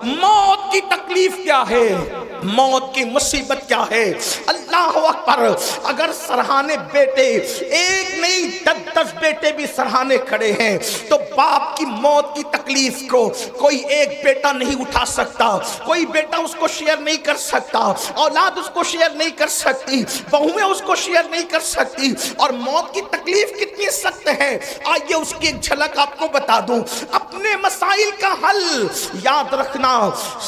موت کی تکلیف کیا ہے، موت کی مصیبت کیا ہے۔ اللہ اکبر، اگر سرہانے بیٹے ایک نہیں 10 بیٹے بھی سرہانے کھڑے ہیں تو باپ کی موت کی تکلیف کو کوئی ایک بیٹا نہیں اٹھا سکتا، کوئی بیٹا اس کو شیئر نہیں کر سکتا، اولاد اس کو شیئر نہیں کر سکتی، بہویں اس کو شیئر نہیں کر سکتی۔ اور موت کی تکلیف کتنی سخت ہے، آئیے اس کی ایک جھلک آپ کو بتا دوں۔ اپنے مسائل کا حل یاد رکھنا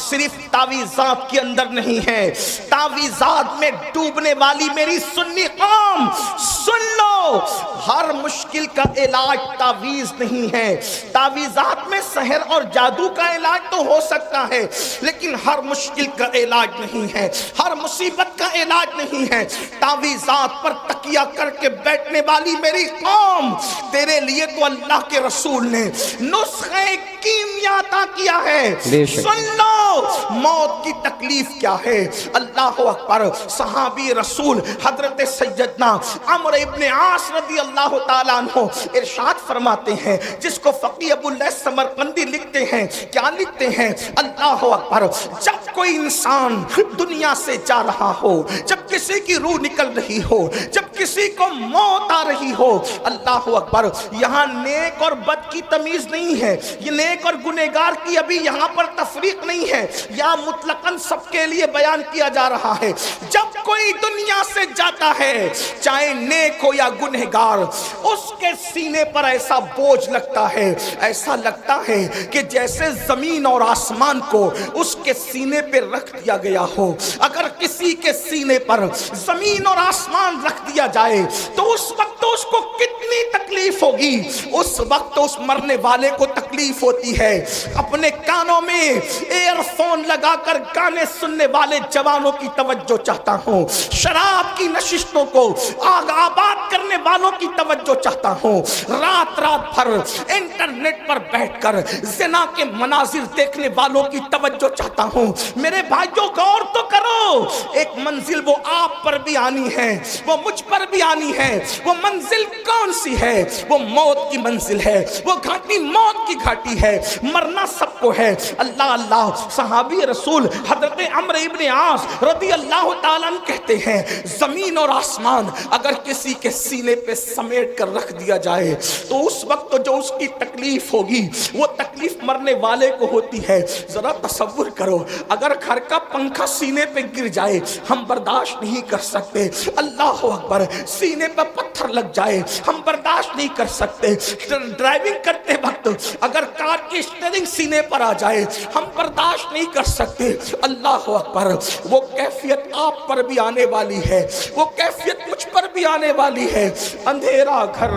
صرف تعویذات کے اندر نہیں ہے، تعویذات میں ڈوبنے والی میری سنی قوم سن لو، ہر مشکل کا علاج تعویذ نہیں ہے۔ تعویذات میں سحر اور جادو کا علاج تو ہو سکتا ہے، لیکن ہر مشکل کا علاج نہیں ہے، ہر مصیبت کا علاج نہیں ہے۔ تعویذات پر تکیہ کر کے بیٹھنے والی میری قوم، تیرے لیے تو اللہ کے رسول نے نسخہ کیمیا عطا کیا ہے۔ سن لو موت کی تکلیف کیا ہے۔ اللہ اکبر، صحابی رسول حضرت سیدنا عمرو ابن عاص رضی اللہ تعالیٰ عنہ ارشاد فرماتے ہیں، جس کو فقیہ ابو اللیث سمرقندی لکھتے ہیں، کیا لکھتے ہیں؟ اللہ اکبر، جب کوئی انسان دنیا سے جا رہا ہو، جب کسی کی روح نکل رہی ہو، جب کسی کو موت آ رہی ہو، اللہ اکبر، یہاں نیک اور بد کی تمیز نہیں ہے، یہ نیک اور گنہگار کی ابھی یہاں پر تفریق نہیں ہے، یا مطلقاً سب کے لیے بیان کیا جا رہا ہے۔ جب کوئی دنیا سے جاتا ہے، چاہے نیک ہو یا گنہگار، اس کے سینے پر ایسا بوجھ لگتا ہے، ایسا لگتا ہے کہ جیسے زمین اور آسمان کو اس کے سینے پہ رکھ دیا گیا ہو۔ اگر کسی کے سینے پر زمین اور آسمان رکھ دیا جائے تو اس وقت اس کو کتنی تکلیف ہوگی، اس وقت اس مرنے والے کو تکلیف ہوتی ہے۔ اپنے کانوں میں ایئر فون لگا کر گانے سننے والے جوانوں کی توجہ چاہتا ہوں، شراب کی نشستوں کو آگ آباد کرنے والوں کی توجہ چاہتا ہوں، رات رات بھر انٹرنیٹ پر بیٹھ کر زنا کے مناظر دیکھنے والوں کی توجہ چاہتا ہوں۔ میرے بھائیوں غور تو کرو، ایک منزل وہ آپ پر بھی آنی ہے، وہ مجھ پر بھی آنی ہے۔ وہ منزل کون سی ہے؟ وہ موت کی منزل ہے، وہ گھاٹی موت کی گھاٹی ہے، مرنا سب کو ہے۔ اللہ اللہ، صحابی رسول حضرت عمرو ابن عاص رضی اللہ تعالیٰ عنہ کہتے ہیں، زمین اور آسمان اگر کسی کے سینے پہ سمیٹ کر رکھ دیا جائے تو اس وقت جو اس کی تکلیف ہوگی وہ تکلیف مرنے والے کو ہوتی ہے۔ ذرا تصور کرو، اگر گھر کا پنکھا سینے پہ گر جائے ہم برداشت نہیں کر سکتے، اللہ اکبر، سینے پہ پتھر لگ جائے ہم برداشت نہیں کر سکتے، ڈرائیونگ کرتے وقت اگر کار کی اسٹیئرنگ سینے پر آ جائے ہم برداشت نہیں کر سکتے۔ اللہ اکبر، وہ کیفیت آپ پر بھی آنے والی ہے، وہ کیفیت مجھ پر بھی آنے والی ہے۔ اندھیرا گھر،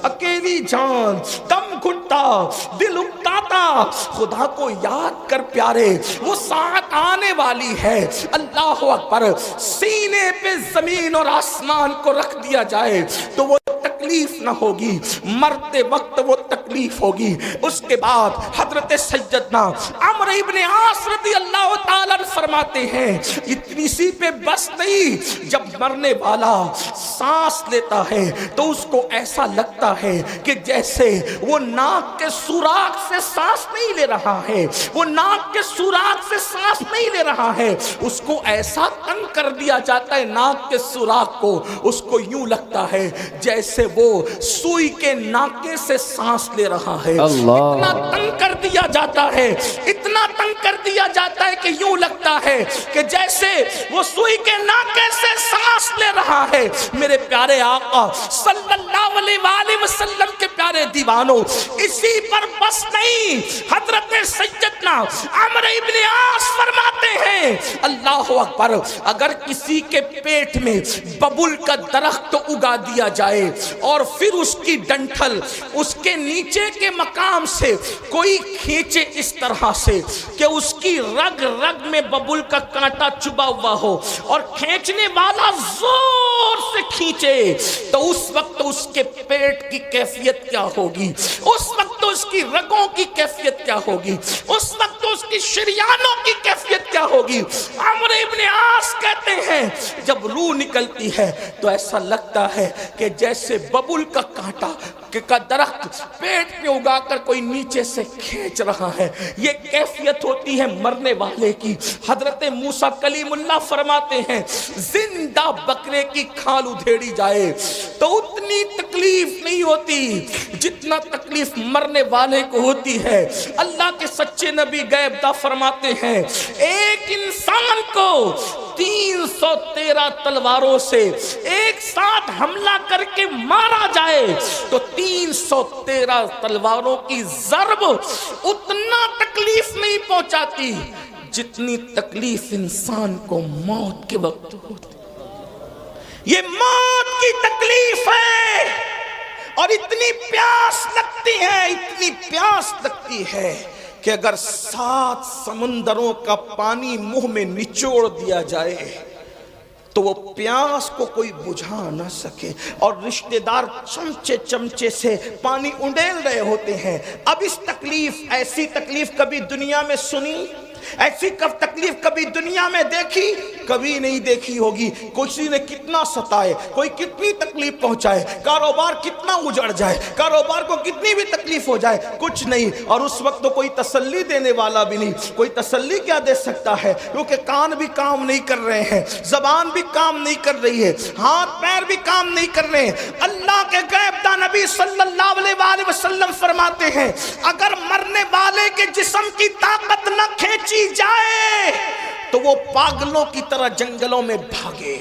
اکیلی جان، دم گھٹتا، دل اکتاتا، خدا کو یاد کر پیارے، وہ ساتھ آنے والی ہے۔ اللہ اکبر، سینے پہ زمین اور آسمان کو رکھ دیا جائے تو وہ تکلیف نہ ہوگی، مرتے وقت وہ تکلیف ہوگی۔ اس کے بعد حضرت سیدنا عمرو ابن عاص رضی اللہ تعالیٰ فرماتے ہیں، اتنی سی پہ بس نہیں، جب مرنے والا سانس لیتا ہے تو اس کو ایسا لگتا ہے کہ جیسے وہ ناک کے سوراخ سے سانس نہیں لے رہا ہے، وہ ناک کے سوراخ سے سانس نہیں لے رہا ہے، اس کو ایسا تنگ کر دیا جاتا ہے ناک کے سوراخ کو، اس کو یوں لگتا ہے جیسے وہ سوئی کے ناکے سے سانس لے رہا ہے۔ اتنا تنگ کر دیا جاتا ہے، اتنا تنگ کر دیا جاتا ہے کہ یوں لگتا ہے کہ جیسے وہ سوئی کے ناکے سے سانس لے رہا ہے۔ میرے پیارے آقا صلی اللہ علیہ وآلہ وسلم کے پیارے دیوانوں، اسی پر بس نہیں، حضرت سیدنا عمرو ابن عاص فرماتے ہیں، اللہ اکبر، اگر کسی کے پیٹ میں ببول کا درخت اگا دیا جائے اور پھر اس کی ڈنٹھل اس کے نیچے کے مقام سے کوئی کھینچے اس طرح سے کہ اس کی رگ رگ میں ببول کا کانٹا چبا ہوا ہو اور کھینچنے والا زور سے کھینچے تو اس وقت اس کے پیٹ کی کیفیت کیا ہوگی، اس وقت اس کی رگوں کی کیفیت کیا ہوگی، اس وقت اس کی شریانوں کی کیفیت کیا ہوگی۔ عمرو ابن عاص کہتے ہیں جب روح نکلتی ہے تو ایسا لگتا ہے کہ جیسے ببول کا کانٹا کا درخت پیٹ پہ اگا کر کوئی نیچے سے کھینچ رہا ہے، یہ کیفیت ہوتی ہے مرنے والے کی۔ حضرت موسیٰ کلیم اللہ فرماتے ہیں زندہ بکرے کی کھال ادھیڑی جائے تو اتنی تکلیف نہیں ہوتی جتنا تکلیف مرنے والے کو ہوتی ہے۔ اللہ کے سچے نبی غیب دا فرماتے ہیں ایک انسان کو 313 تلواروں سے ایک ساتھ حملہ کر کے مارا جائے تو 313 تلواروں کی ضرب اتنا تکلیف نہیں پہنچاتی جتنی تکلیف انسان کو موت کے وقت ہوتی۔ یہ موت کی تکلیف ہے اور اتنی پیاس لگتی ہے کہ اگر 7 سمندروں کا پانی منہ میں نچوڑ دیا جائے تو وہ پیاس کو کوئی بجھا نہ سکے، اور رشتہ دار چمچے سے پانی انڈیل رہے ہوتے ہیں۔ اب اس ایسی تکلیف کبھی دنیا میں سنی، ایسی تکلیف کبھی دنیا میں دیکھی؟ کبھی نہیں دیکھی ہوگی۔ کسی نے کتنا ستائے، کوئی کتنی تکلیف پہنچائے، کاروبار کتنا اجڑ جائے، کاروبار کو کتنی بھی تکلیف ہو جائے، کچھ نہیں، اور اس وقت تو کوئی تسلی دینے والا بھی نہیں۔ کوئی تسلی کیا دے سکتا ہے؟ کیونکہ کان بھی کام نہیں کر رہے ہیں، زبان بھی کام نہیں کر رہی ہے، ہاتھ پیر بھی کام نہیں کر رہے ہیں۔ اللہ کے غیب داں نبی صلی اللہ علیہ وسلم فرماتے ہیں اگر مرنے والے کے جسم کی طاقت نہ کھینچی جائے تو وہ پاگلوں کی طرح جنگلوں میں بھاگے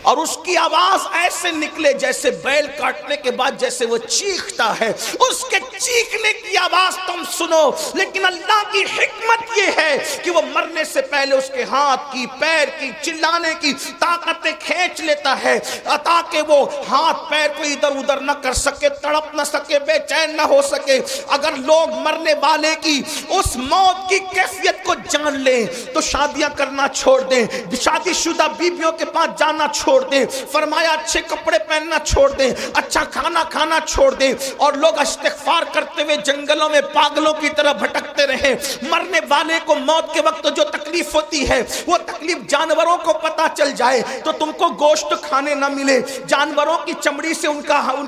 اور اس کی آواز ایسے نکلے جیسے بیل کاٹنے کے بعد جیسے وہ چیختا ہے، اس کے چیخنے کی آواز تم سنو۔ لیکن اللہ کی حکمت یہ ہے کہ وہ مرنے سے پہلے اس کے ہاتھ کی، پیر کی، چلانے کی طاقتیں کھینچ لیتا ہے تاکہ وہ ہاتھ پیر کو ادھر ادھر نہ کر سکے، تڑپ نہ سکے، بے چین نہ ہو سکے۔ اگر لوگ مرنے والے کی اس موت کی کیفیت کو جان لیں تو شادیاں کرنا چھوڑ دیں، شادی شدہ بیویوں کے پاس جانا چھوڑ دیں، فرمایا اچھے کپڑے پہننا چھوڑ دیں، اچھا کھانا کھانا چھوڑ دیں، اور لوگ استغفار کرتے ہوئے جنگلوں میں پاگلوں کی طرح بھٹکتے رہیں۔ مرنے والے کو موت کے وقت جو تکلیف ہوتی ہے وہ تکلیف جانوروں کو پتہ چل جائے تو تم کو گوشت کھانے نہ ملے، جانوروں کی چمڑی سے ان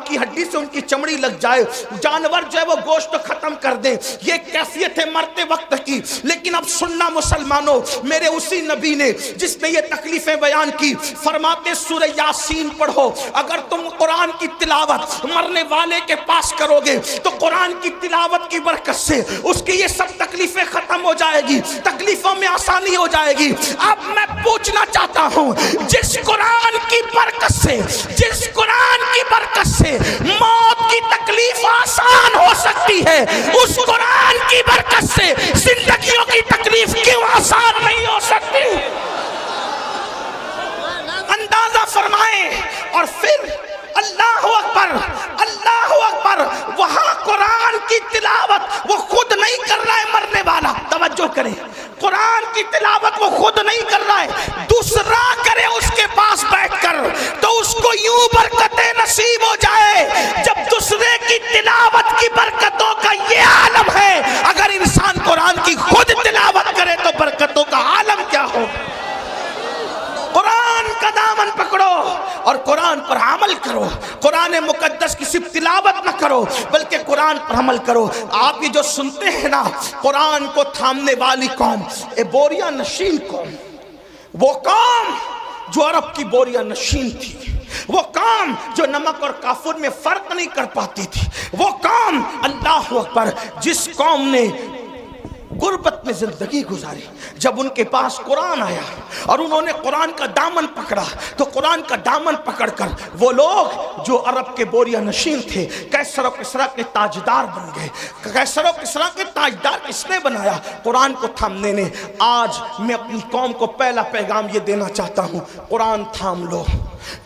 کی ہڈی سے ان کی چمڑی لگ جائے، جانور جو ہے وہ گوشت ختم کر دیں، یہ کیفیت ہے مرتے وقت کی۔ لیکن اب سننا مسلمانوں، میرے اسی نبی نے جس نے یہ تکلیفیں بیان کی فرماتے سورہ یاسین پڑھو، اگر تم قرآن کی تلاوت مرنے والے کے پاس کرو گے تو قرآن کی تلاوت کی برکت سے اس کی یہ سب تکلیفیں ختم ہو جائے گی، تکلیفوں میں آسانی ہو جائے گی۔ اب میں پوچھنا چاہتا ہوں جس قرآن کی برکت سے موت کی تکلیف آسان ہو سکتی ہے اس قرآن کی برکت سے زندگیوں کی تکلیف کیوں آسان نہیں ہو سکتی؟ اندازہ فرمائیں۔ اور پھر اللہ اکبر، اللہ اکبر، وہاں قرآن کی تلاوت وہ خود نہیں کر رہا ہے مرنے والا، توجہ کریں، قرآن کی تلاوت وہ خود نہیں کر رہا ہے، دوسرا کرے اس کے پاس بیٹھ کر تو اس کو یوں برکتیں نصیب ہو جائے۔ جب دوسرے کی تلاوت کی برکتوں کا یہ عالم ہے، اگر انسان قرآن کی خود تلاوت کرے تو برکتوں کا عالم کیا ہو؟ قرآن کا دامن پکڑو اور قرآن پر عمل کرو، قرآن مقدس کی صرف تلاوت نہ کرو بلکہ قرآن پر عمل کرو۔ آپ یہ جو سنتے ہیں نا، قرآن کو تھامنے والی قوم، بوریا نشین قوم، وہ قوم جو عرب کی بوریا نشین تھی، وہ قوم جو نمک اور کافور میں فرق نہیں کر پاتی تھی، وہ قوم اللہ اکبر جس قوم نے غربت میں زندگی گزاری، جب ان کے پاس قرآن آیا اور انہوں نے قرآن کا دامن پکڑا تو قرآن کا دامن پکڑ کر وہ لوگ جو عرب کے بوریا نشین تھے قیصر و کسریٰ کے تاجدار بن گئے۔ قیصر و کسریٰ کے تاجدار کس نے بنایا؟ قرآن کو تھامنے نے۔ آج میں اپنی قوم کو پہلا پیغام یہ دینا چاہتا ہوں، قرآن تھام لو،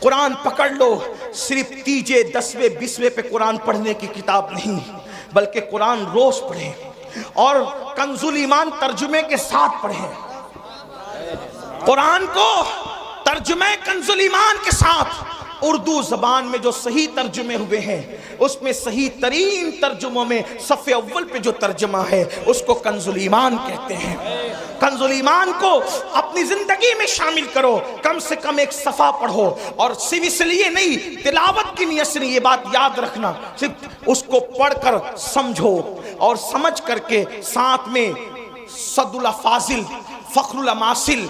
قرآن پکڑ لو۔ صرف تیجے 10ویں 20ویں پہ قرآن پڑھنے کی کتاب نہیں بلکہ قرآن روز پڑھیں اور کنز الایمان ترجمے کے ساتھ پڑھیں، قرآن کو ترجمے کنز الایمان کے ساتھ اردو زبان میں جو صحیح ترجمے ہوئے ہیں اس میں صحیح ترین ترجموں میں صف اول پہ جو ترجمہ ہے اس کو کنز الایمان کہتے ہیں۔ کنز الایمان کو اپنی زندگی میں شامل کرو، کم سے کم ایک صفحہ پڑھو، اور صرف اس لیے نہیں، تلاوت کی نیت سے نہیں، یہ بات یاد رکھنا، صرف اس کو پڑھ کر سمجھو اور سمجھ کر کے ساتھ میں صد الافاضل فخر الاماثل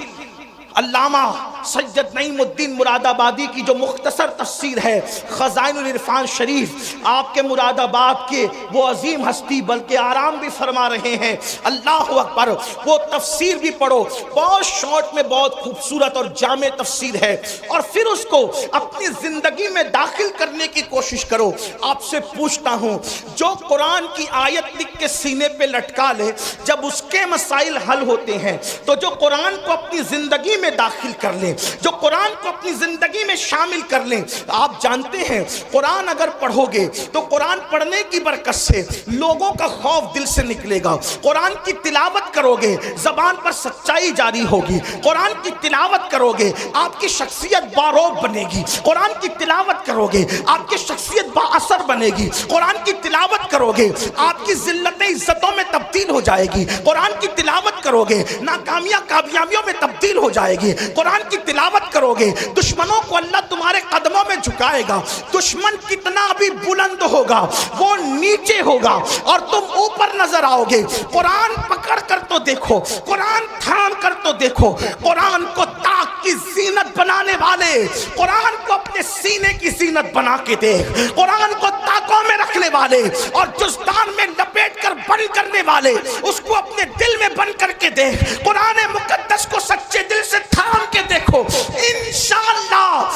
علامہ سید نعیم الدین مراد آبادی کی جو مختصر تفسیر ہے خزائن العرفان شریف، آپ کے مراد آباد کے وہ عظیم ہستی بلکہ آرام بھی فرما رہے ہیں، اللہ اکبر، وہ تفسیر بھی پڑھو، بہت شارٹ میں بہت خوبصورت اور جامع تفسیر ہے، اور پھر اس کو اپنی زندگی میں داخل کرنے کی کوشش کرو۔ آپ سے پوچھتا ہوں، جو قرآن کی آیت لکھ کے سینے پہ لٹکا لے، جب اس کے مسائل حل ہوتے ہیں تو جو قرآن کو اپنی زندگی میں داخل کر لیں، جو قرآن کو اپنی زندگی میں شامل کر لیں، آپ جانتے ہیں قرآن اگر پڑھو گے تو قرآن پڑھنے کی برکت سے لوگوں کا خوف دل سے نکلے گا، قرآن کی تلاوت کرو گے زبان پر سچائی جاری ہوگی، قرآن کی تلاوت کرو گے آپ کی شخصیت باروب بنے گی، قرآن کی تلاوت کرو گے آپ کی شخصیت با اثر بنے گی، قرآن کی تلاوت کرو گے آپ کی ذلت عزتوں میں تبدیل ہو جائے گی، قرآن کی تلاوت کرو گے ناکامیاں کامیابیوں میں تبدیل ہو جائے گی، قرآن کی تلاوت کرو گے دشمنوں کو اللہ تمہارے قدموں میں جھکائے گا، دشمن کتنا بھی بلند ہوگا وہ نیچے ہوگا اور تم اوپر نظر آؤ گے۔ قرآن پکڑ کر تو دیکھو، قرآن تھام کر تو دیکھو، قرآن کو طاق کی زینت بنانے والے، قرآن کو اپنے سینے کی زینت بنا کے دیکھ، قرآن کو طاقوں میں رکھنے والے اور جزدان میں لپیٹ کر بند کرنے والے، اس کو اپنے دل میں بند کر کے دیکھ، قرآن مقدس کو سچے دل سے تھام کے دیکھو، انشاءاللہ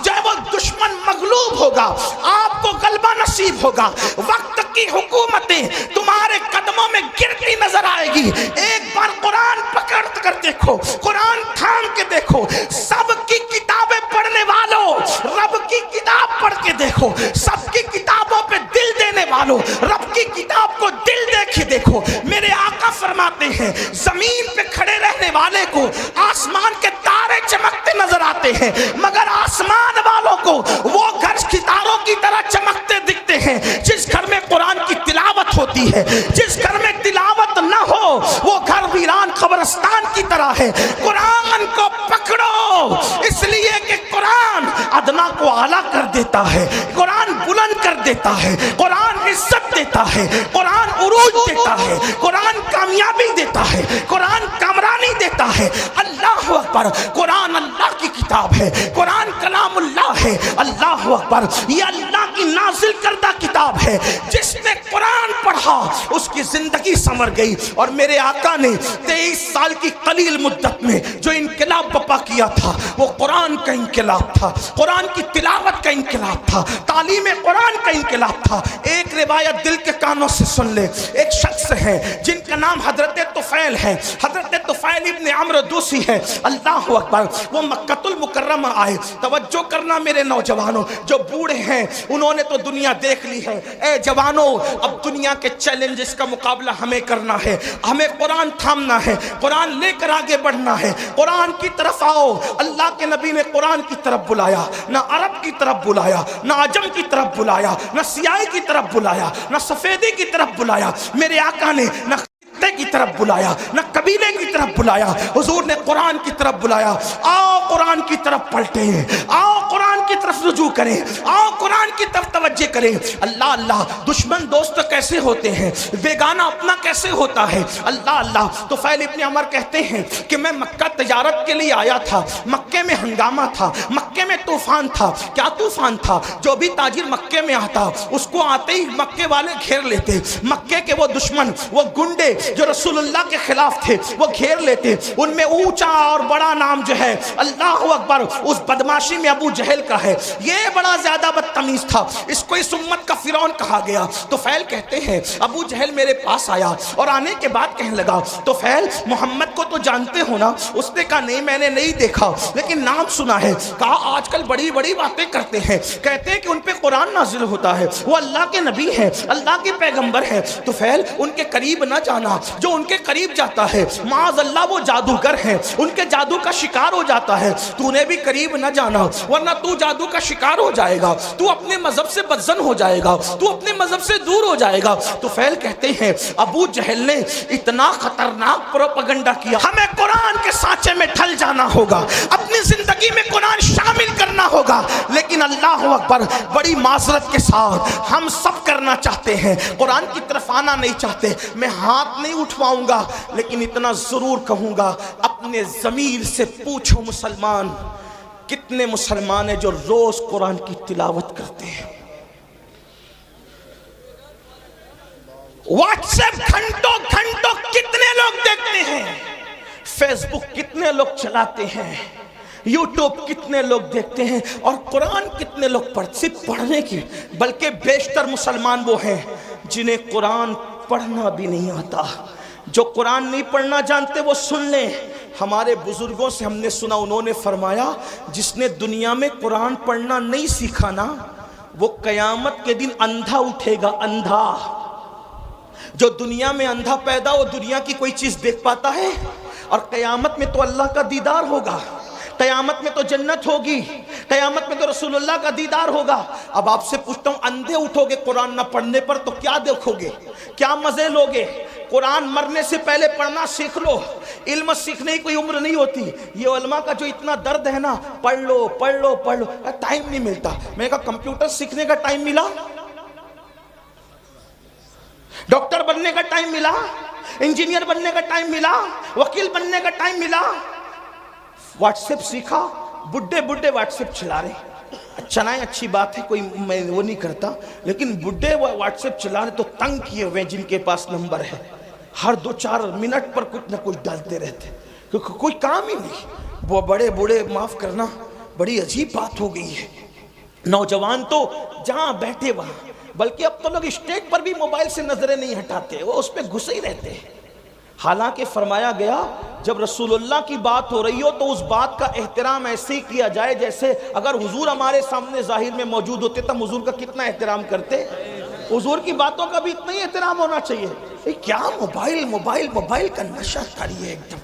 جب وہ دشمن مغلوب ہوگا آپ کو غلبہ نصیب ہوگا، وقت کی حکومتیں تمہارے قدموں میں گرتی نظر آئے گی۔ ایک بار قرآن پکڑ کر دیکھو، قرآن تھام کے دیکھو، سب کی کتابیں پڑھنے والوں رب کی کتاب پڑھ کے دیکھو، سب کی کتابوں پہ دل دینے والوں رب کی کتاب کو دل دے کے دیکھو۔ میرے آقا فرماتے ہیں زمین پہ کھڑے رہنے والے کو آسمان کے تارے چمکتے نظر آتے ہیں، مگر آسمان والوں کو وہ گھر ستاروں کی طرح چمکتے دکھتے ہیں جس گھر میں قرآن کی تلاوت ہوتی ہے۔ جس گھر میں تلاوت نہ ہو وہ گھر ویران قبرستان کی طرح ہے۔ قرآن کو پکڑو، اس لیے کہ قرآن ادنا کو اعلیٰ کر دیتا ہے، قرآن بلند کر دیتا ہے، قرآن عزت دیتا ہے، قرآن عروج دیتا ہے، قرآن کامیابی دیتا ہے، قرآن کامرانی دیتا ہے۔ اللہ اکبر، قرآن اللہ کی کتاب ہے، قرآن کلام اللہ ہے۔ اللہ اکبر، یہ اللہ کی نازل کردہ کتاب ہے، جس نے قرآن پڑھا اس کی زندگی سنور گئی۔ اور میرے آقا نے 23 سال کی قلیل مدت میں جو انقلاب برپا کیا تھا وہ قرآن کا انقلاب تھا، قرآن کی تلاوت کا انقلاب تھا، تعلیم قرآن کا انقلاب تھا۔ ایک روایت دل کے کانوں سے سن لے، ایک شخص ہے جن کا نام حضرت طفیل ہے، حضرت طفیل ابن عمرو دوسی ہے۔ اللہ اکبر، وہ مکہ المکرمہ آئے۔ توجہ کرنا میرے نوجوانوں، جو بوڑھے ہیں انہوں نے تو دنیا دیکھ لی ہے، اے جوانوں اب دنیا کے چیلنجز کا مقابلہ ہمیں کرنا ہے، ہمیں قرآن تھامنا ہے، قرآن لے کر آگے بڑھنا ہے۔ قرآن کی طرف آؤ، اللہ کے نبی نے قرآن کی طرف بلایا، نہ عرب کی طرف بلایا، نہ عجم کی طرف بلایا، نہ سیاہی کی طرف بلایا، نہ سفیدی کی طرف بلایا۔ میرے آقا نے نہ کی طرف بلایا، نہ قبیلے کی طرف بلایا، حضور نے قرآن کی طرف بلایا۔ آؤ قرآن کی طرف پلٹیں، آؤ قرآن کی طرف رجوع کریں، آؤ قرآن کی طرف توجہ کریں۔ اللہ اللہ، دشمن دوست کیسے ہوتے ہیں، بیگانہ اپنا کیسے ہوتا ہے۔ اللہ اللہ، طفیل ابن عمر کہتے ہیں کہ میں مکہ تجارت کے لیے آیا تھا، مکے میں ہنگامہ تھا، مکے میں طوفان تھا۔ کیا طوفان تھا؟ جو بھی تاجر مکے میں آتا اس کو آتے ہی مکے والے گھیر لیتے، مکے کے وہ دشمن، وہ گنڈے جو رسول اللہ کے خلاف تھے وہ گھیر لیتے۔ ان میں اونچا اور بڑا نام جو ہے اللہ اکبر اس بدماشی میں ابو جہل کا ہے۔ یہ بڑا زیادہ بدتمیز تھا، اس کو اس امت کا فرعون کہا گیا۔ طفیل کہتے ہیں ابو جہل میرے پاس آیا اور آنے کے بعد کہنے لگا طفیل محمد کو تو جانتے ہو نا؟ اس نے کہا نہیں میں نے نہیں دیکھا لیکن نام سنا ہے۔ کہا آج کل بڑی بڑی باتیں کرتے ہیں، کہتے ہیں کہ ان پہ قرآن نازل ہوتا ہے، وہ اللہ کے نبی ہیں، اللہ کے پیغمبر ہیں۔ طفیل ان کے قریب نہ جانا، جو ان کے قریب جاتا ہے معاذ اللہ وہ جادوگر ہیں، ان کے جادو کا شکار ہو جاتا ہے۔ تو نے بھی قریب نہ جانا ورنہ تو جادو کا شکار ہو جائے گا، تو اپنے مذہب سے بدزن ہو جائے گا، تو اپنے مذہب سے دور ہو جائے گا۔ تو فیل کہتے ہیں ابو جہل نے اتنا خطرناک پروپیگنڈا کیا، ہمیں قرآن کے سانچے میں ڈھل جانا ہوگا، اپنی زندگی میں قرآن شامل کرنا ہوگا۔ لیکن اللہ اکبر، بڑی معذرت کے ساتھ ہم سب کرنا چاہتے ہیں، قرآن کی طرف آنا نہیں چاہتے۔ میں ہاتھ نہیں اٹھواؤں گا، لیکن اتنا ضرور کہوں گا، اپنے ضمیر سے پوچھو مسلمان، کتنے مسلمان ہیں جو روز قرآن کی تلاوت کرتے ہیں؟ واٹس ایپ گھنٹوں گھنٹوں کتنے لوگ دیکھتے ہیں؟ فیس بک کتنے لوگ چلاتے ہیں؟ یوٹیوب کتنے لوگ دیکھتے ہیں؟ اور قرآن کتنے لوگ صرف پڑھنے کی، بلکہ بیشتر مسلمان وہ ہیں جنہیں قرآن پڑھنا بھی نہیں آتا۔ جو قرآن نہیں پڑھنا جانتے وہ سن لیں، ہمارے بزرگوں سے ہم نے سنا، انہوں نے فرمایا جس نے دنیا میں قرآن پڑھنا نہیں سیکھا نا، وہ قیامت کے دن اندھا اٹھے گا، اندھا۔ جو دنیا میں اندھا پیدا ہو، دنیا کی کوئی چیز دیکھ پاتا ہے؟ اور قیامت میں تو اللہ کا دیدار ہوگا، قیامت میں تو جنت ہوگی، قیامت میں تو رسول اللہ کا دیدار ہوگا۔ اب آپ سے پوچھتا ہوں، اندھے اٹھو گے قرآن نہ پڑھنے پر تو کیا دیکھو گے، کیا مزے لوگے؟ قرآن مرنے سے پہلے پڑھنا سیکھ لو، علم سیکھنے کی کوئی عمر نہیں ہوتی۔ یہ علماء کا جو اتنا درد ہے نا، پڑھ لو پڑھ لو پڑھ لو، ٹائم نہیں ملتا۔ میں نے کہا کمپیوٹر سیکھنے کا ٹائم ملا، ڈاکٹر بننے کا ٹائم ملا، انجینئر بننے کا ٹائم ملا، وکیل بننے کا ٹائم ملا۔ واٹس ایپ سیکھا، بڈھے بڈھے واٹس ایپ چلا رہے، چلائیں اچھی بات ہے، کوئی میں وہ نہیں کرتا، لیکن بڈھے واٹس ایپ چلا رہے تو تنگ کیے ہوئے جن کے پاس نمبر ہے، ہر 2-4 منٹ پر کچھ نہ کچھ ڈالتے رہتے، کیونکہ کوئی کام ہی نہیں۔ وہ بڑے بوڑھے، معاف کرنا، بڑی عجیب بات ہو گئی ہے۔ نوجوان تو جہاں بیٹھے وہاں، بلکہ اب تو لوگ اسٹیج پر بھی موبائل سے نظریں نہیں ہٹاتے، وہ اس پہ گھسے ہی رہتے ہیں۔ حالانکہ فرمایا گیا جب رسول اللہ کی بات ہو رہی ہو تو اس بات کا احترام ایسے ہی کیا جائے جیسے اگر حضور ہمارے سامنے ظاہر میں موجود ہوتے تو ہم حضور کا کتنا احترام کرتے۔ حضور کی باتوں کا بھی اتنا ہی احترام ہونا چاہیے۔ کیا موبائل موبائل موبائل کا نشہ کاری ہے ایک دم،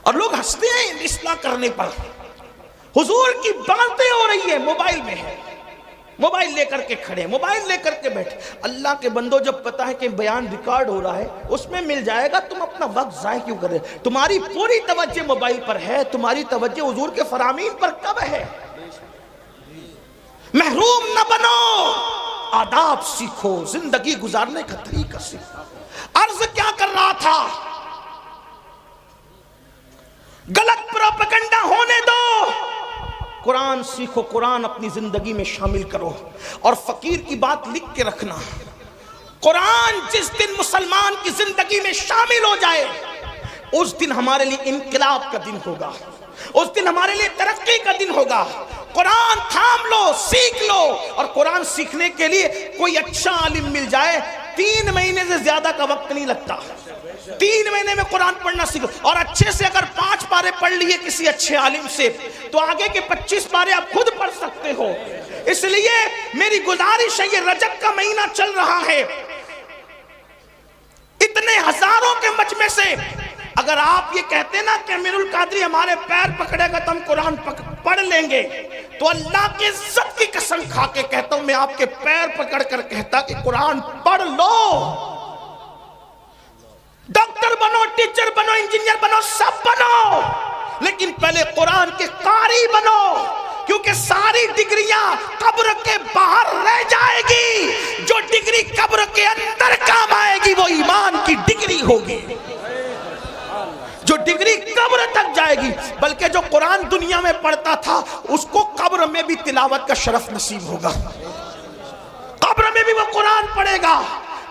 اور لوگ ہنستے ہیں اصلاح کرنے پر۔ حضور کی باتیں ہو رہی ہے، موبائل میں ہے، موبائل لے کر کے کھڑے، موبائل لے کر کے بیٹھے۔ اللہ کے بندو، جب پتا ہے کہ بیان ریکارڈ ہو رہا ہے، اس میں مل جائے گا، تم اپنا وقت ضائع کیوں کر رہے؟ تمہاری پوری توجہ موبائل پر ہے، تمہاری توجہ حضور کے فرامین پر کب ہے؟ محروم نہ بنو، آداب سیکھو، زندگی گزارنے کا طریقہ سیکھو۔ عرض کیا کر رہا تھا؟ غلط پروپیگنڈا ہونے دو، قرآن سیکھو، قرآن اپنی زندگی میں شامل کرو۔ اور فقیر کی بات لکھ کے رکھنا، قرآن جس دن مسلمان کی زندگی میں شامل ہو جائے، اس دن ہمارے لیے انقلاب کا دن ہوگا، اس دن ہمارے لیے ترقی کا دن ہوگا۔ قرآن تھام لو، سیکھ لو، اور قرآن سیکھنے کے لیے کوئی اچھا عالم مل جائے، 3 مہینے سے زیادہ کا وقت نہیں لگتا، 3 مہینے میں قرآن پڑھنا سیکھو۔ اور اچھے سے اگر 5 پارے پڑھ لیے کسی اچھے عالم سے تو آگے کے 25 پارے آپ خود پڑھ سکتے ہو۔ اس لیے میری گزارش ہے، یہ رجب کا مہینہ چل رہا ہے، اتنے ہزاروں کے مجمع سے اگر آپ یہ کہتے نا کہ امیر القادری ہمارے پیر پکڑے گا تو ہم قرآن پڑھ لیں گے، تو اللہ کی عزت کی قسم کھا کے کہتا ہوں، میں آپ کے پیر پکڑ کر کہتا کہ قرآن پڑھ لو۔ ڈاکٹر بنو، ٹیچر بنو، انجینئر بنو، سب بنو، لیکن پہلے قرآن کے قاری بنو، کیونکہ ساری ڈگریاں قبر کے باہر رہ جائے گی، جو ڈگری قبر کے اندر کام آئے گی وہ ایمان کی ڈگری ہوگی، جو ڈگری قبر تک جائے گی۔ بلکہ جو قرآن دنیا میں پڑھتا تھا اس کو قبر میں بھی تلاوت کا شرف نصیب ہوگا، قبر میں بھی وہ قرآن پڑھے گا۔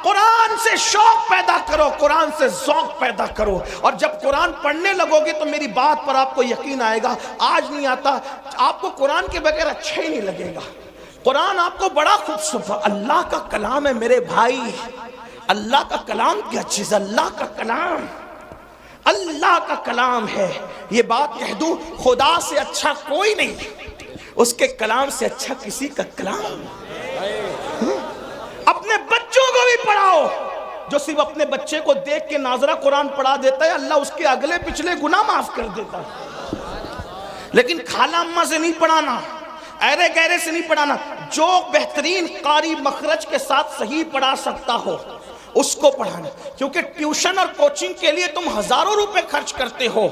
قرآن سے شوق پیدا کرو، قرآن سے ذوق پیدا کرو، اور جب قرآن پڑھنے لگو گے تو میری بات پر آپ کو یقین آئے گا، آج نہیں آتا، آپ کو قرآن کے بغیر اچھا ہی نہیں لگے گا۔ قرآن آپ کو بڑا خوبصورت، اللہ کا کلام ہے میرے بھائی، اللہ کا کلام کیا چیز، اللہ کا کلام، اللہ کا کلام ہے۔ یہ بات کہہ دوں، خدا سے اچھا کوئی نہیں، اس کے کلام سے اچھا کسی کا کلام۔ اپنے بچوں کو بھی پڑھاؤ، جو صرف اپنے بچے کو دیکھ کے ناظرہ قرآن پڑھا دیتا ہے، اللہ اس کے اگلے پچھلے گناہ معاف کر دیتا ہے۔ لیکن خالہ اماں سے نہیں پڑھانا، ایرے گہرے سے نہیں پڑھانا، جو بہترین قاری مخرج کے ساتھ صحیح پڑھا سکتا ہو اس کو پڑھانا، کیونکہ ٹیوشن اور کوچنگ کے لیے تم ہزاروں روپے خرچ کرتے ہو،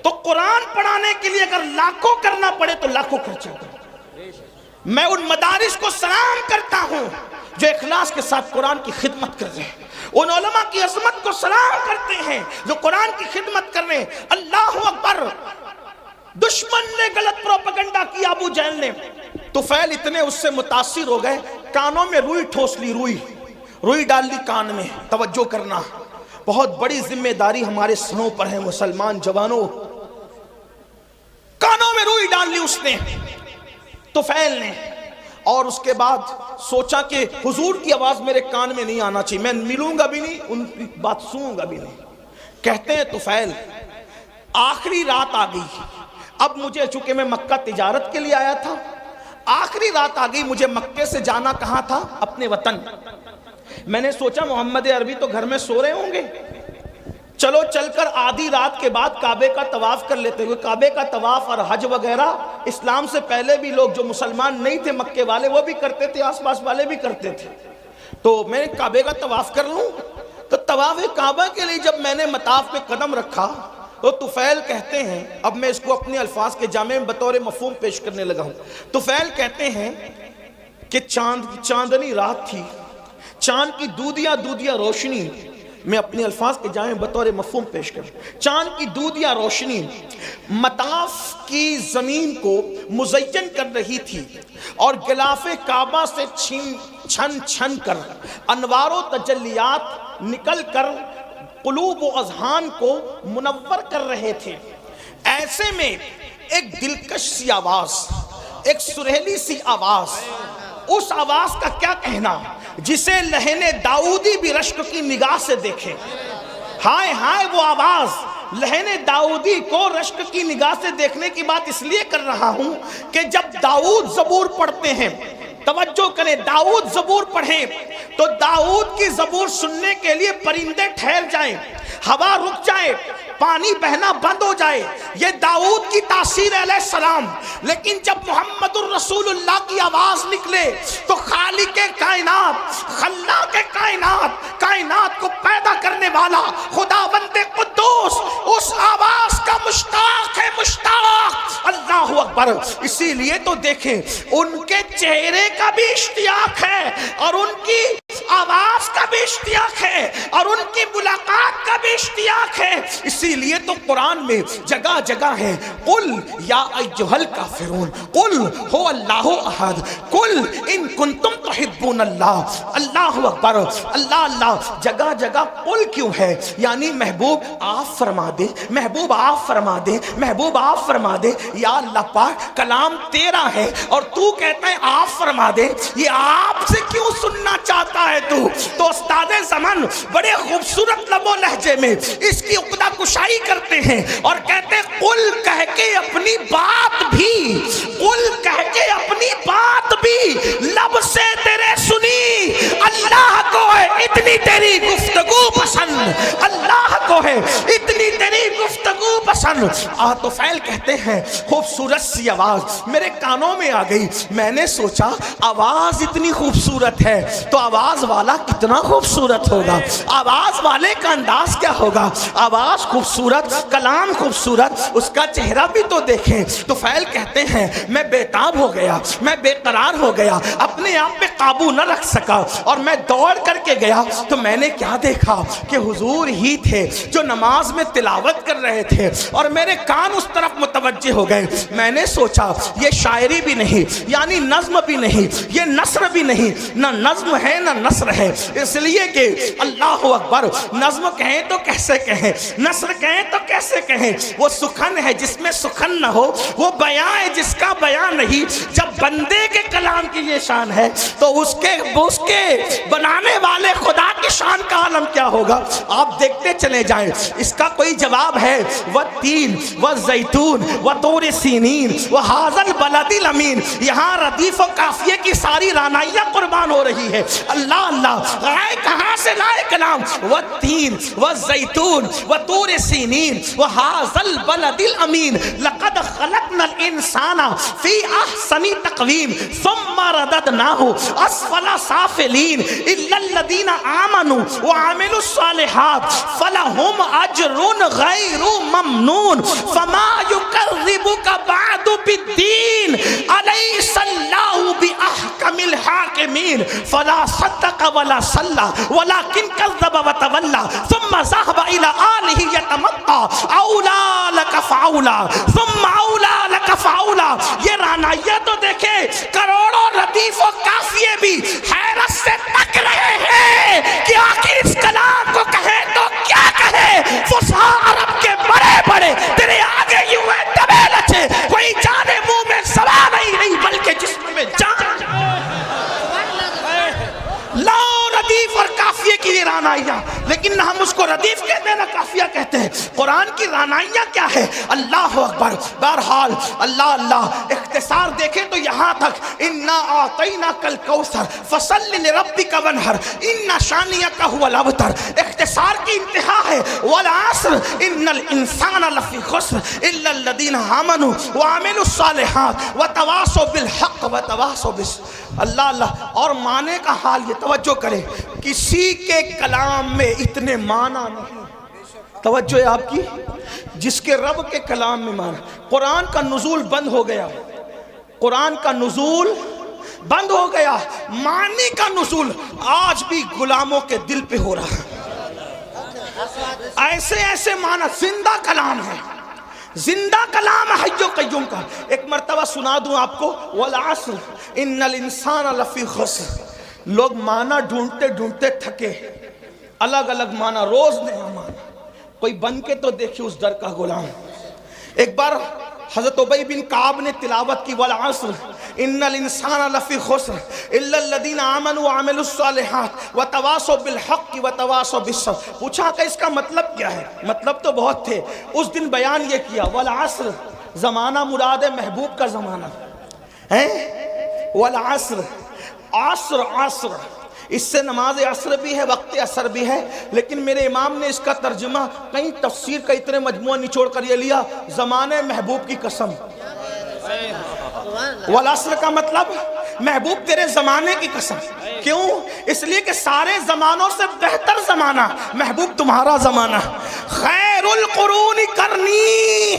تو قرآن پڑھانے کے لیے اگر لاکھوں کرنا پڑے تو لاکھوں خرچہ کرو۔ میں ان مدارس کو سلام کرتا ہوں جو اخلاص کے ساتھ قرآن کی خدمت کر رہے ہیں، ان علماء کی عظمت کو سلام کرتے ہیں جو قرآن کی خدمت کر رہے ہیں۔ اللہ اکبر! دشمن نے غلط پروپیگنڈا کیا، ابو جہل نے، طفیل اتنے اس سے متاثر ہو گئے، کانوں میں روئی ٹھوس لی، روئی ڈال لی کان میں۔ توجہ کرنا، بہت بڑی ذمہ داری ہمارے سروں پر ہے مسلمان جوانوں۔ کانوں میں روئی ڈال لی اس نے، طفیل نے، اور اس کے بعد سوچا کہ حضور کی آواز میرے کان میں نہیں آنا چاہیے، میں ملوں گا بھی نہیں، ان کی بات سنوں گا بھی نہیں۔ کہتے ہیں طفیل آخری رات آ گئی، اب مجھے، چونکہ میں مکہ تجارت کے لیے آیا تھا، آخری رات آ گئی، مجھے مکے سے جانا کہاں تھا؟ اپنے وطن۔ میں نے سوچا محمد عربی تو گھر میں سو رہے ہوں گے، چلو چل کر آدھی رات کے بعد کعبے کا طواف کر لیتے ہوئے۔ کعبے کا طواف اور حج وغیرہ اسلام سے پہلے بھی لوگ جو مسلمان نہیں تھے مکے والے وہ بھی کرتے تھے، آس پاس والے بھی کرتے تھے، تو میں کعبے کا طواف کر لوں۔ تو طواف کعبہ کے لیے جب میں نے مطاف پہ قدم رکھا تو طفیل کہتے ہیں، اب میں اس کو اپنے الفاظ کے جامع میں بطور مفہوم پیش کرنے لگا ہوں۔ طفیل کہتے ہیں کہ چاندنی رات تھی، چاند کی دودیا روشنی، میں اپنے الفاظ کے جامع بطور مفہوم پیش کروں، چاند کی دودیا روشنی مطاف کی زمین کو مزین کر رہی تھی، اور غلاف کعبہ سے چھن چھن کر انوار و تجلیات نکل کر قلوب و اذہان کو منور کر رہے تھے۔ ایسے میں ایک دلکش سی آواز، ایک سریلی سی آواز، اس آواز کا کیا کہنا جسے لہن داؤدی بھی رشک کی نگاہ سے دیکھے۔ ہائے ہائے وہ آواز، لہن داؤدی کو رشک کی نگاہ سے دیکھنے کی بات اس لیے کر رہا ہوں کہ جب داؤد زبور پڑھتے ہیں، توجہ کریں، داؤد زبور پڑھیں تو داؤد کی زبور سننے کے لیے پرندے ٹھہر جائیں، ہوا رک جائے، پانی بہنا بند ہو جائے، یہ داؤد کی تاثیر علیہ السلام۔ لیکن جب محمد الرسول اللہ کی آواز نکلے تو خالق کائنات، خلاق کائنات، کائنات کو پیدا کرنے والا خداوند قدوس اس آواز کا مشتاق ہے، مشتاق۔ اللہ اکبر! اسی لیے تو دیکھیں ان کے چہرے کا بھی اشتیاق ہے، اور ان کی آواز کا بھی اشتیاق ہے، اور ان کی ملاقات کا بھی اشتیاق ہے۔ اسی لیے تو قرآن میں جگہ جگہ ہے، قل یا ایھا الکافرون، قل هو اللہ احد، قل ان کنتم تحبون اللہ۔ اللہ اکبر! اللہ اللہ! جگہ جگہ قل کیوں ہے؟ یعنی محبوب آپ فرما دے، محبوب آپ فرما دے، محبوب آپ فرما دے۔ یا اللہ پاک، کلام تیرا ہے اور تو کہتا ہے آپ فرما دے، یہ آپ سے کیوں سننا چاہتا ہے تو استاد زمان بڑے خوبصورت لب و لہجے میں اس کی عقدہ کشائی کرتے ہیں اور کہتے ہیں قل کہہ کے اپنی بات بھی، قل کہہ کے اپنی بات بھی لب سے تیرے سنی۔ اللہ کو ہے اتنی تیری گفتگو پسند، اللہ کو ہے اتنی تیری گفتگو پسند۔ طفیل کہتے ہیں خوبصورت سی آواز میرے کانوں میں آ گئی، میں نے سوچا آواز اتنی خوبصورت ہے تو آواز والا کتنا خوبصورت ہوگا، آواز والے کا انداز کیا ہوگا۔ آواز خوبصورت، کلام خوبصورت، اس کا چہرہ بھی تو دیکھیں۔ طفیل کہتے ہیں میں بےتاب ہو گیا، میں بے قرار ہو گیا، اپنے آپ پہ قابو نہ رکھ سکا، اور میں دوڑ کر کے گیا تو میں نے کیا دیکھا کہ حضور ہی تھے جو نماز میں تلاوت کر رہے تھے، اور میرے کان اس طرف متوجہ ہو گئے۔ میں نے سوچا یہ شاعری بھی نہیں، یعنی نظم بھی نہیں، یہ نثر بھی نہیں، نہ نظم ہے نہ نثر ہے، اس لیے کہ اللہ اکبر، نظم کہیں تو کیسے کہیں، نثر کہیں تو کیسے کہیں، وہ سخن ہے جس میں سخن نہ ہو، وہ بیان ہے جس کا بیان نہیں۔ جب بندے کے کلام کی یہ شان ہے تو اس کے بنانے والے خدا کی شان کا عالم کیا ہوگا۔ آپ دیکھتے چلے جائیں، اس کا کوئی جواب ہے۔ والتین والزیتون وطور سینین وہذا البلد الامین. یہاں ردیف و قافیے کی ساری رانائیاں قربان ہو رہی ہے. اللہ اللہ آئے کہاں سے لائے کلام؟ والتین والزیتون وطور سینین وہذا البلد الامین لقد خلقنا الانسان فی احسن تقویم ثم رددناہ اسفل سافلین الا الذین آمنوا وعملوا الصالحات فلہم اجر غیر ممنون فما یکذبک بعد بالدین الیس اللہ باحکم الحاکمین فلا صدق ولا صلی ولکن کذب وتولی ثم ذهب الى آلہ یتمطى اولا لک فاولا ثم اولا لک فاولا. یہ رانائیہ تو دیکھے کروڑوں ردیف و قافیے بھی حیرت سے تک رہے ہیں کہ آخر اس کلام کو کہے تو کیا کہے. فصحا عرب کے بڑے بڑے تیرے آگے یوں ہے دبے لچے کوئی جانے منہ میں سوا نہیں بلکہ جسم میں جان. لا ردیف اور قافیے کی یہ رانائیاں، لیکن نہ ہم اس کو ردیف کہتے ہیں نہ قافیہ کہتے ہیں. قرآن کی رانائیاں کیا ہے؟ اللہ اکبر. بہرحال اللہ اللہ اختصار دیکھیں تو یہاں تک انا اعطیناک الکوثر فصل لربک وانحر ان شانئک هو الابتر. اختصار کی انتہا ہے والعصر ان الانسان لفی خسر الا الذین آمنوا وعملوا الصالحات وتواصوا بالحق وتواصوا بالصبر. اللہ اللہ. اور معنی کا حال یہ توجہ کرے، کسی کے کلام میں اتنے معنی نہیں. توجہ ہے آپ کی، جس کے رب کے کلام میں معنی. قرآن کا نزول بند ہو گیا، قرآن کا نزول بند ہو گیا، معنی کا نزول آج بھی غلاموں کے دل پہ ہو رہا ہے. ایسے ایسے معنی زندہ کلام ہے، زندہ کلام حی و قیوم کا. ایک مرتبہ سنا دوں آپ کو، والعصر ان الانسان لفی خسر. لوگ معنی ڈھونڈتے ڈھونڈتے تھکے، الگ الگ معنی، روز نیا معنی. کوئی بن کے تو دیکھیں اس در کا غلام. ایک بار حضرت ابی بن کعب نے تلاوت کی والعصر ان الانسان لفی خسر الا الذین آمنوا وعملوا الصالحات وتواصوا بالحق وتواصوا بالصبر. پوچھا کہ اس کا مطلب کیا ہے؟ مطلب تو بہت تھے. اس دن بیان یہ کیا والعصر زمانہ مراد ہے محبوب کا زمانہ ہے. والعصر عصر عصر اس سے نماز عصر بھی ہے، وقت عصر بھی ہے، لیکن میرے امام نے اس کا ترجمہ کہیں تفسیر کا اتنے مجموعہ نچوڑ کر یہ لیا زمانے محبوب کی قسم. والعصر کا مطلب محبوب تیرے زمانے کی قسم. کیوں؟ اس لیے کہ سارے زمانوں سے بہتر زمانہ محبوب تمہارا زمانہ. خیر القرون کرنی،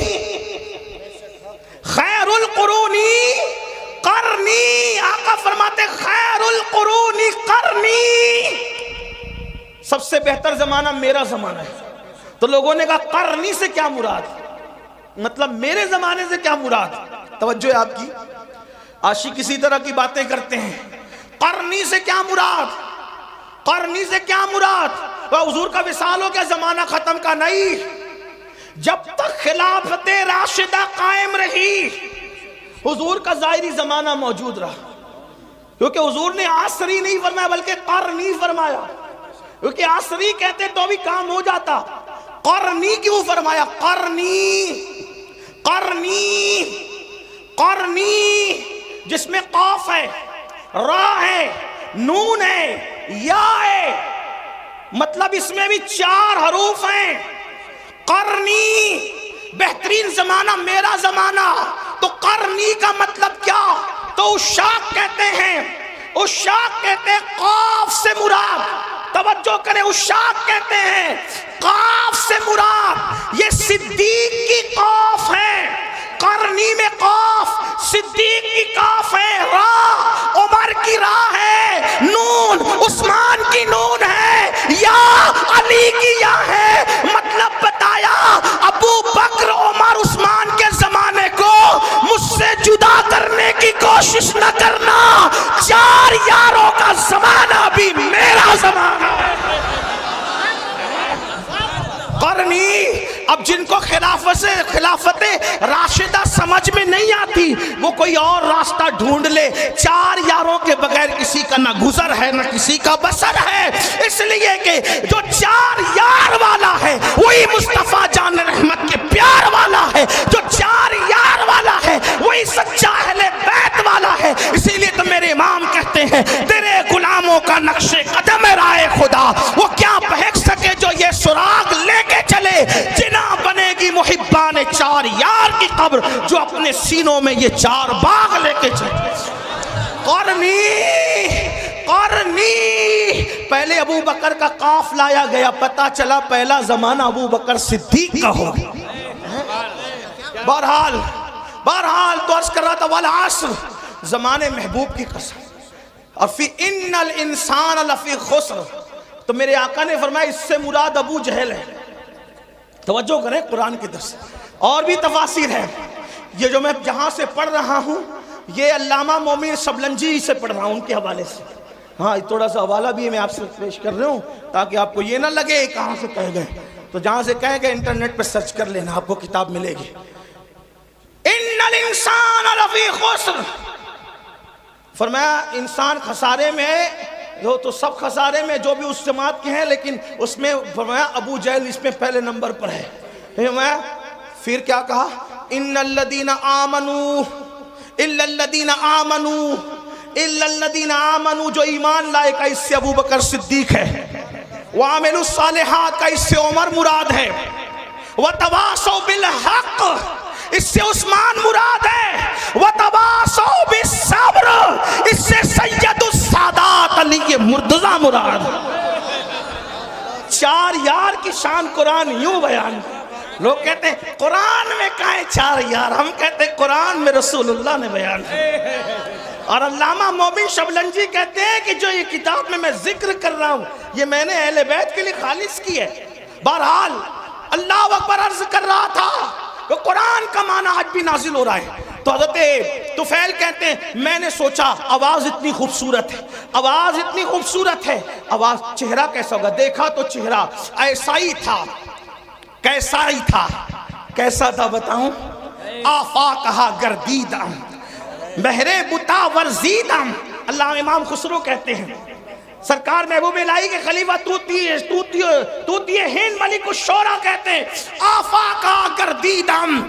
خیر القرون کرنی. آقا فرماتے خیر القرون کرنی، سب سے بہتر زمانہ میرا زمانہ ہے. تو لوگوں نے کہا کرنی سے کیا مراد؟ مطلب میرے زمانے سے کیا مراد؟ توجہ ہے آپ کی. عاشق اسی طرح کی باتیں کرتے ہیں. قرنی سے کیا مراد؟ قرنی سے کیا مراد؟ وہ حضور کا وصال ہو گیا، زمانہ ختم کا نہیں. جب تک خلافت راشدہ قائم رہی حضور کا ظاہری زمانہ موجود رہا. کیونکہ حضور نے عصری نہیں فرمایا بلکہ قرنی فرمایا. کیونکہ عصری کہتے تو بھی کام ہو جاتا، قرنی کیوں فرمایا؟ قرنی قرنی قرنی جس میں قاف ہے، را ہے، نون ہے، یا ہے، مطلب اس میں بھی 4 حروف ہیں. قرنی بہترین زمانہ میرا زمانہ. تو قرنی کا مطلب کیا؟ تو عشاق کہتے ہیں، عشاق کہتے ہیں قاف سے مراد. توجہ کریں، عشاق کہتے ہیں قاف سے مراد یہ صدیق کی قاف ہے. قرنی میں قاف، صدیق کی قاف ہے، را عمر کی را ہے، نون عثمان کی نون ہے، یا علی کی یا ہے. مطلب بتایا ابو بکر عمر عثمان کے زمانے کو مجھ سے جدا کرنے کی کوشش نہ کرنا. 4 یاروں کا زمانہ بھی میرا زمانہ ہے. قرنی. اب جن کو خلافت راشدہ سمجھ میں نہیں آتی وہ کوئی اور راستہ ڈھونڈ لے. 4 یاروں کے بغیر کسی کا نہ گزر ہے نہ کسی کا بسر ہے. اس لیے کہ جو 4 یار والا ہے وہی مصطفیٰ جان رحمت کے پیار والا محبان چار یار کی قبر جو اپنے سینوں میں یہ چار باغ لے کے چلے. قرنی پہلے ابو بکر کا قاف لایا گیا، پتہ چلا پہلا زمانہ ابو بکر صدیق کا ہو. بہرحال تو عرض کر رہا تھا والعصر، زمانے محبوب کی قسم. اور فی ان الانسان لفی خسر، تو میرے آقا نے فرمایا اس سے مراد ابو جہل ہے. توجہ کریں قرآن کی درس، اور بھی تفاسیر ہے. یہ جو میں جہاں سے پڑھ رہا ہوں یہ علامہ مومن شبلنجی سے پڑھ رہا ہوں، ان کے حوالے سے. ہاں تھوڑا سا حوالہ بھی میں آپ سے پیش کر رہا ہوں تاکہ آپ کو یہ نہ لگے کہاں سے کہہ گئے. تو جہاں سے کہہ گئے انٹرنیٹ پہ سرچ کر لینا، آپ کو کتاب ملے گی. ان الانسان لفی خسر، فرمایا انسان خسارے میں ہے. جو تو سب خسارے میں جو بھی اس جماعت کے ہیں، لیکن اس میں فرمایا ابو جہل اس میں پہلے نمبر پر ہے. پھر کیا کہا؟ ان الذین آمنوا الا الذین آمنوا الا الذین آمنوا، جو ایمان لائے کا اس سے ابو بکر صدیق ہے. وعملوا الصالحات کا اس سے عمر مراد ہے. وتواصوا بالحق اس سے عثمان مراد ہے. وتواصوا بالصبر اس سے سید السادات علی مرتضیٰ مراد. چار یار کی شان قرآن یوں بیان. لوگ کہتے ہیں قرآن میں کہاں ہے چار یار، ہم کہتے ہیں قرآن میں رسول اللہ نے بیان. اور علامہ مومن شبلنجی کہتے ہیں کہ جو یہ کتاب میں ذکر کر رہا ہوں یہ میں نے اہل بیت کے لیے خالص کی ہے. بہرحال اللہ اکبر عرض کر رہا تھا کہ قرآن کا معنی آج بھی نازل ہو رہا ہے. تو حضرت طفیل کہتے ہیں میں نے سوچا آواز اتنی خوبصورت ہے، آواز اتنی خوبصورت ہے، آواز چہرہ کیسا ہوگا؟ دیکھا تو چہرہ ایسا ہی تھا. کیسا ہی تھا؟ کیسا تھا بتاؤں؟ آفاقہا گردیدم بہرے بتا ورزیدم. اللہ امام خسرو کہتے ہیں سرکار محبوب الہی کے خلیفہ توتی ہند ملک الشورى کہتے ہیں آفاقہا گردیدم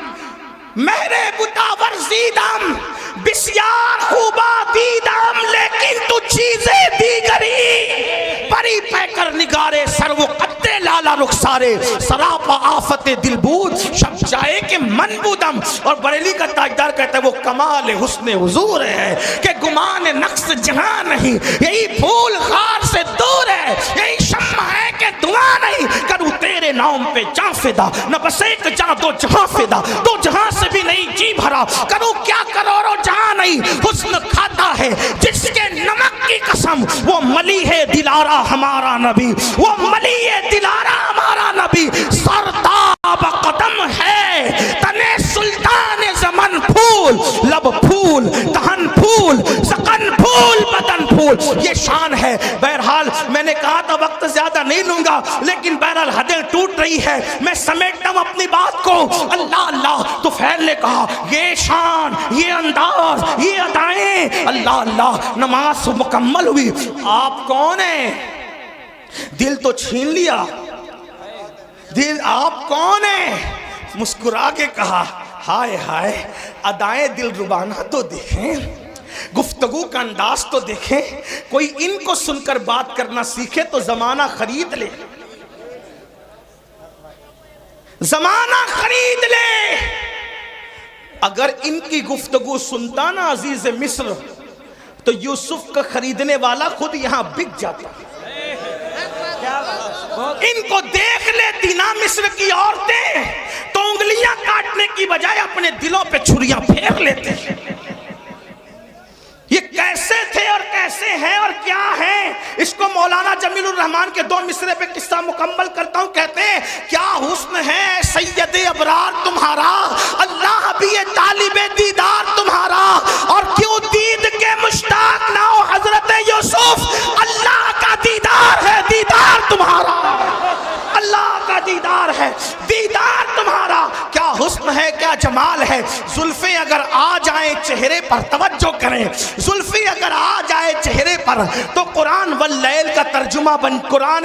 مہرے بتا ورزیدم بسیار خوبا دیدم لیکن تو چیزیں دیگری پری پہ کر نگارے سر و قد لالا رخسارے سراپا آفت دل بود شب جائے کہ من بودم. اور بریلی کا تاجدار کہتا ہے وہ کمال حسن حضور ہے کہ گمان نقص جہاں نہیں، یہی پھول خار سے دور ہے، یہی شمع ہے کہ دعا نہیں. کروں تیرے نام پہ جاں فدا نہ بس ایک جاں دو جہاں فدا، دو جہاں سے بھی نہیں جی بھرا. کروں کیا کروڑوں جہاں نہیں، حسن کھاتا ہے جس کے نمک کی قسم. وہ ملی ہے دلارا ہمارا نبی، وہ ملی ہے دلارا ہمارا نبی. سرداب قدم ہے تنے سلطان زمن پھول، لب پھول دہن پھول سقن پھول بدن پھول. یہ شان ہے. بہرحال میں نے کہا تھا وقت زیادہ نہیں لوں گا، لیکن بہرحال حدیں ٹوٹ رہی ہے، میں سمیٹتا ہوں اپنی بات کو. اللہ اللہ تو فیل نے کہا یہ شان، یہ انداز، یہ ادائیں. اللہ اللہ نماز مکمل ہوئی. آپ کون ہیں؟ دل تو چھین لیا. دل آپ کون ہیں؟ مسکرا کے کہا ہائے ہائے ادائیں دل ربانہ تو دیکھیں، گفتگو کا انداز تو دیکھیں. کوئی ان کو سن کر بات کرنا سیکھے تو زمانہ خرید لے، زمانہ خرید لے. اگر ان کی گفتگو سنتا نا عزیز مصر تو یوسف کا خریدنے والا خود یہاں بک جاتا. ان کو دیکھ لیتی نا مصر کی عورتیں تو انگلیاں کاٹنے کی بجائے اپنے دلوں پہ چھریاں پھیر لیتے. یہ کیسے تھے اور کیسے ہیں اور کیا ہیں؟ اس کو مولانا جمیل الرحمن کے 2 مصرے پہ قصہ مکمل کرتا ہوں. کہتے ہیں کیا حسن ہے سید ابرار تمہارا، اللہ بھی یہ طالب دیدار تمہارا. اور کیوں دید کے مشتاق نہ ہو حضرت یوسف، اللہ کا دیدار ہے دیدار تمہارا، اللہ کا دیدار ہے دیدار تمہارا. کیا حسن ہے کیا جمال ہے. زلفیں اگر آ جائیں چہرے پر، توجہ کریں، زلفیں اگر آ جائے چہرے پر تو قرآن واللیل کا ترجمہ بن قرآن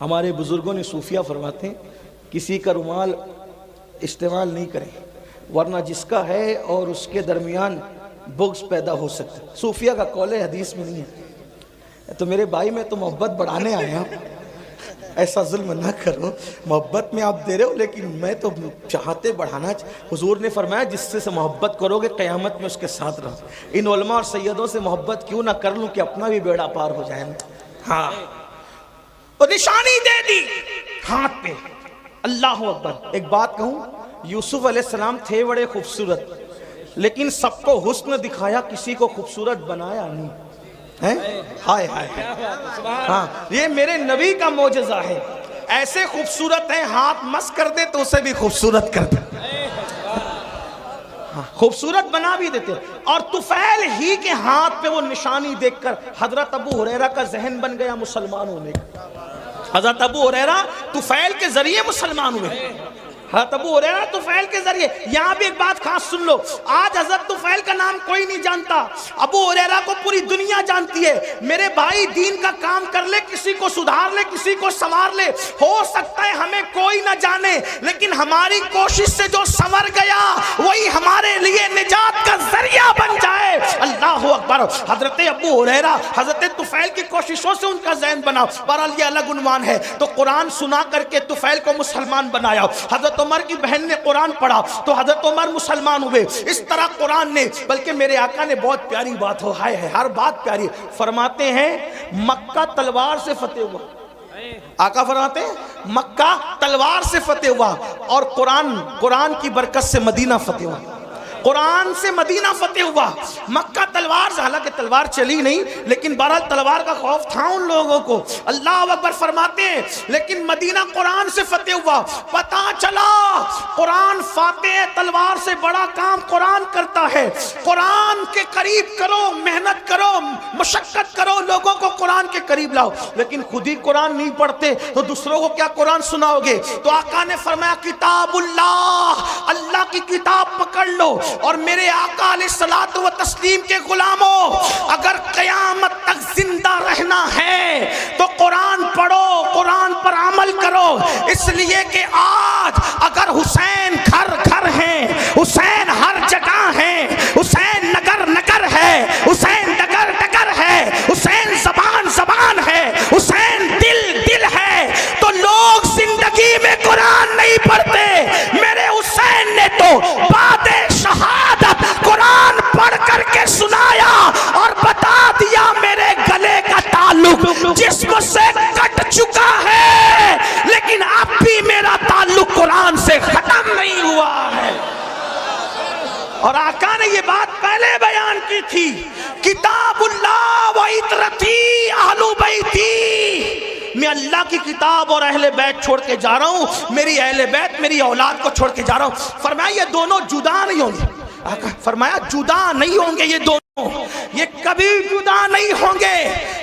ہمارے بزرگوں نے صوفیہ فرماتے ہیں کسی کا رومال استعمال نہیں کریں ورنہ جس کا ہے اور اس کے درمیان بغض پیدا ہو سکتا ہے۔ صوفیہ کا قول حدیث میں نہیں ہے۔ تو میرے بھائی میں تو محبت بڑھانے آیا ہوں، ایسا ظلم نہ کرو، محبت میں آپ دے رہے ہو لیکن میں تو چاہتے بڑھانا۔ حضور نے فرمایا جس سے محبت کرو گے قیامت میں اس کے ساتھ رہو۔ ان علماء اور سیدوں سے محبت کیوں نہ کر لوں کہ اپنا بھی بیڑا پار ہو جائے۔ ہاں تو نشانی دے دی ہاتھ پہ، اللہ اکبر۔ ایک بات کہوں، یوسف علیہ السلام تھے بڑے خوبصورت لیکن سب کو حسن دکھایا، کسی کو خوبصورت بنایا نہیں۔ ہائے ہائے، ہاں یہ میرے نبی کا معجزہ ہے۔ ایسے خوبصورت ہیں ہاتھ مس کر دے تو اسے بھی خوبصورت کر دے، خوبصورت بنا بھی دیتے۔ اور طفیل ہی کے ہاتھ پہ وہ نشانی دیکھ کر حضرت ابو ہریرہ کا ذہن بن گیا مسلمان ہونے کا۔ حضرت ابو ہریرہ طفیل کے ذریعے مسلمان ہوئے۔ حضرت ابو ہریرہ طفیل کے ذریعے۔ یہاں بھی ایک بات خاص سن لو، آج حضرت طفیل کا نام کوئی نہیں جانتا، ابو ہریرہ کو پوری دنیا جانتی ہے۔ میرے بھائی دین کا کام کر لے، کسی کو سدھار لے، کسی کو سنوار لے، ہو سکتا ہے ہمیں کوئی نہ جانے لیکن ہماری کوشش سے جو سنور گیا وہی ہمارے لیے نجات کا ذریعہ بن جائے۔ اللہ اکبر۔ حضرت ابو ہریرہ حضرت طفیل کی کوششوں سے ان کا ذہن بنا۔ بہرحال یہ الگ عنوان ہے۔ تو قرآن سنا کر کے طفیل کو مسلمان بنایا۔ حضرت عمر کی بہن نے قرآن پڑھا تو حضرت عمر مسلمان ہوئے۔ اس طرح قرآن نے، بلکہ میرے آقا نے بہت پیاری بات ہو، ہائے ہے ہر بات پیاری، فرماتے ہیں مکہ تلوار سے فتح ہوا۔ آقا فرماتے ہیں مکہ تلوار سے فتح ہوا اور قرآن کی برکت سے مدینہ فتح ہوا۔ قرآن سے مدینہ فتح ہوا، مکہ تلوار سے، حالانکہ تلوار چلی نہیں لیکن بہرحال تلوار کا خوف تھا ان لوگوں کو۔ اللہ اکبر فرماتے ہیں لیکن مدینہ قرآن سے فتح ہوا۔ پتہ چلا قرآن فاتح ہے، تلوار سے بڑا کام قرآن کرتا ہے۔ قرآن کے قریب کرو، محنت کرو، مشقت کرو، لوگوں کو قرآن کے قریب لاؤ، لیکن خود ہی قرآن نہیں پڑھتے تو دوسروں کو کیا قرآن سناؤ گے؟ تو آقا نے فرمایا کتاب اللہ، اللہ کی کتاب پکڑ لو۔ اور میرے آقا علیہ الصلوۃ والتسلیم کے غلاموں، اگر قیامت تک زندہ رہنا ہے تو قرآن پڑھو، قرآن پر عمل کرو، اس لیے کہ آج اگر حسین گھر گھر ہیں، حسین ہر جگہ ہیں، حسین نگر نگر ہے، حسین ڈگر ڈگر ہے، حسین زبان زبان ہے، حسین دل دل ہے، تو لوگ زندگی میں قرآن نہیں پڑھتے۔ میرے حسین نے تو بعد شہادت قرآن پڑھ کر کے سنایا اور بتا دیا میرے گلے کا تعلق جسم سے کٹ چکا ہے لیکن اب بھی میرا تعلق قرآن سے ختم نہیں ہوا ہے۔ اور آقا نے یہ بات پہلے بیان کی تھی، کتاب اللہ و عطرتی اہل بیتی، میں اللہ کی کتاب اور اہل بیت چھوڑ کے جا رہا ہوں، میری اہل بیت میری اولاد کو چھوڑ کے جا رہا ہوں۔ فرمایا یہ دونوں جدا نہیں ہوں گے، فرمایا جدا نہیں ہوں گے، یہ دونوں یہ کبھی جدا نہیں ہوں گے۔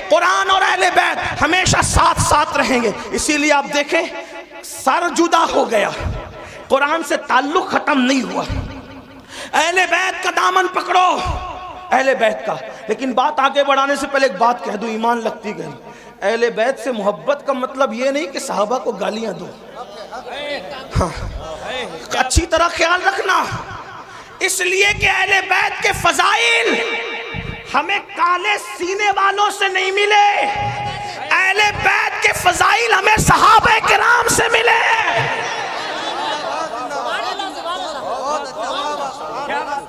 قرآن اور اہل بیت ہمیشہ ساتھ ساتھ رہیں گے۔ اسی لیے آپ دیکھیں سر جدا ہو گیا، قرآن سے تعلق ختم نہیں ہوا۔ اہل بیت کا دامن پکڑو، اہل بیت کا۔ لیکن بات آگے بڑھانے سے پہلے ایک بات کہہ دوں، ایمان لگتی گئی، اہل بیت سے محبت کا مطلب یہ نہیں کہ صحابہ کو گالیاں دو، ہاں اچھی طرح خیال رکھنا، اس لیے کہ اہل بیت کے فضائل ہمیں کالے سینے والوں سے نہیں ملے، اہل بیت کے فضائل ہمیں صحابہ کرام سے ملے۔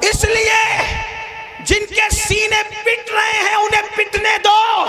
اس لیے جن کے سینے پٹ رہے ہیں انہیں پٹنے دو،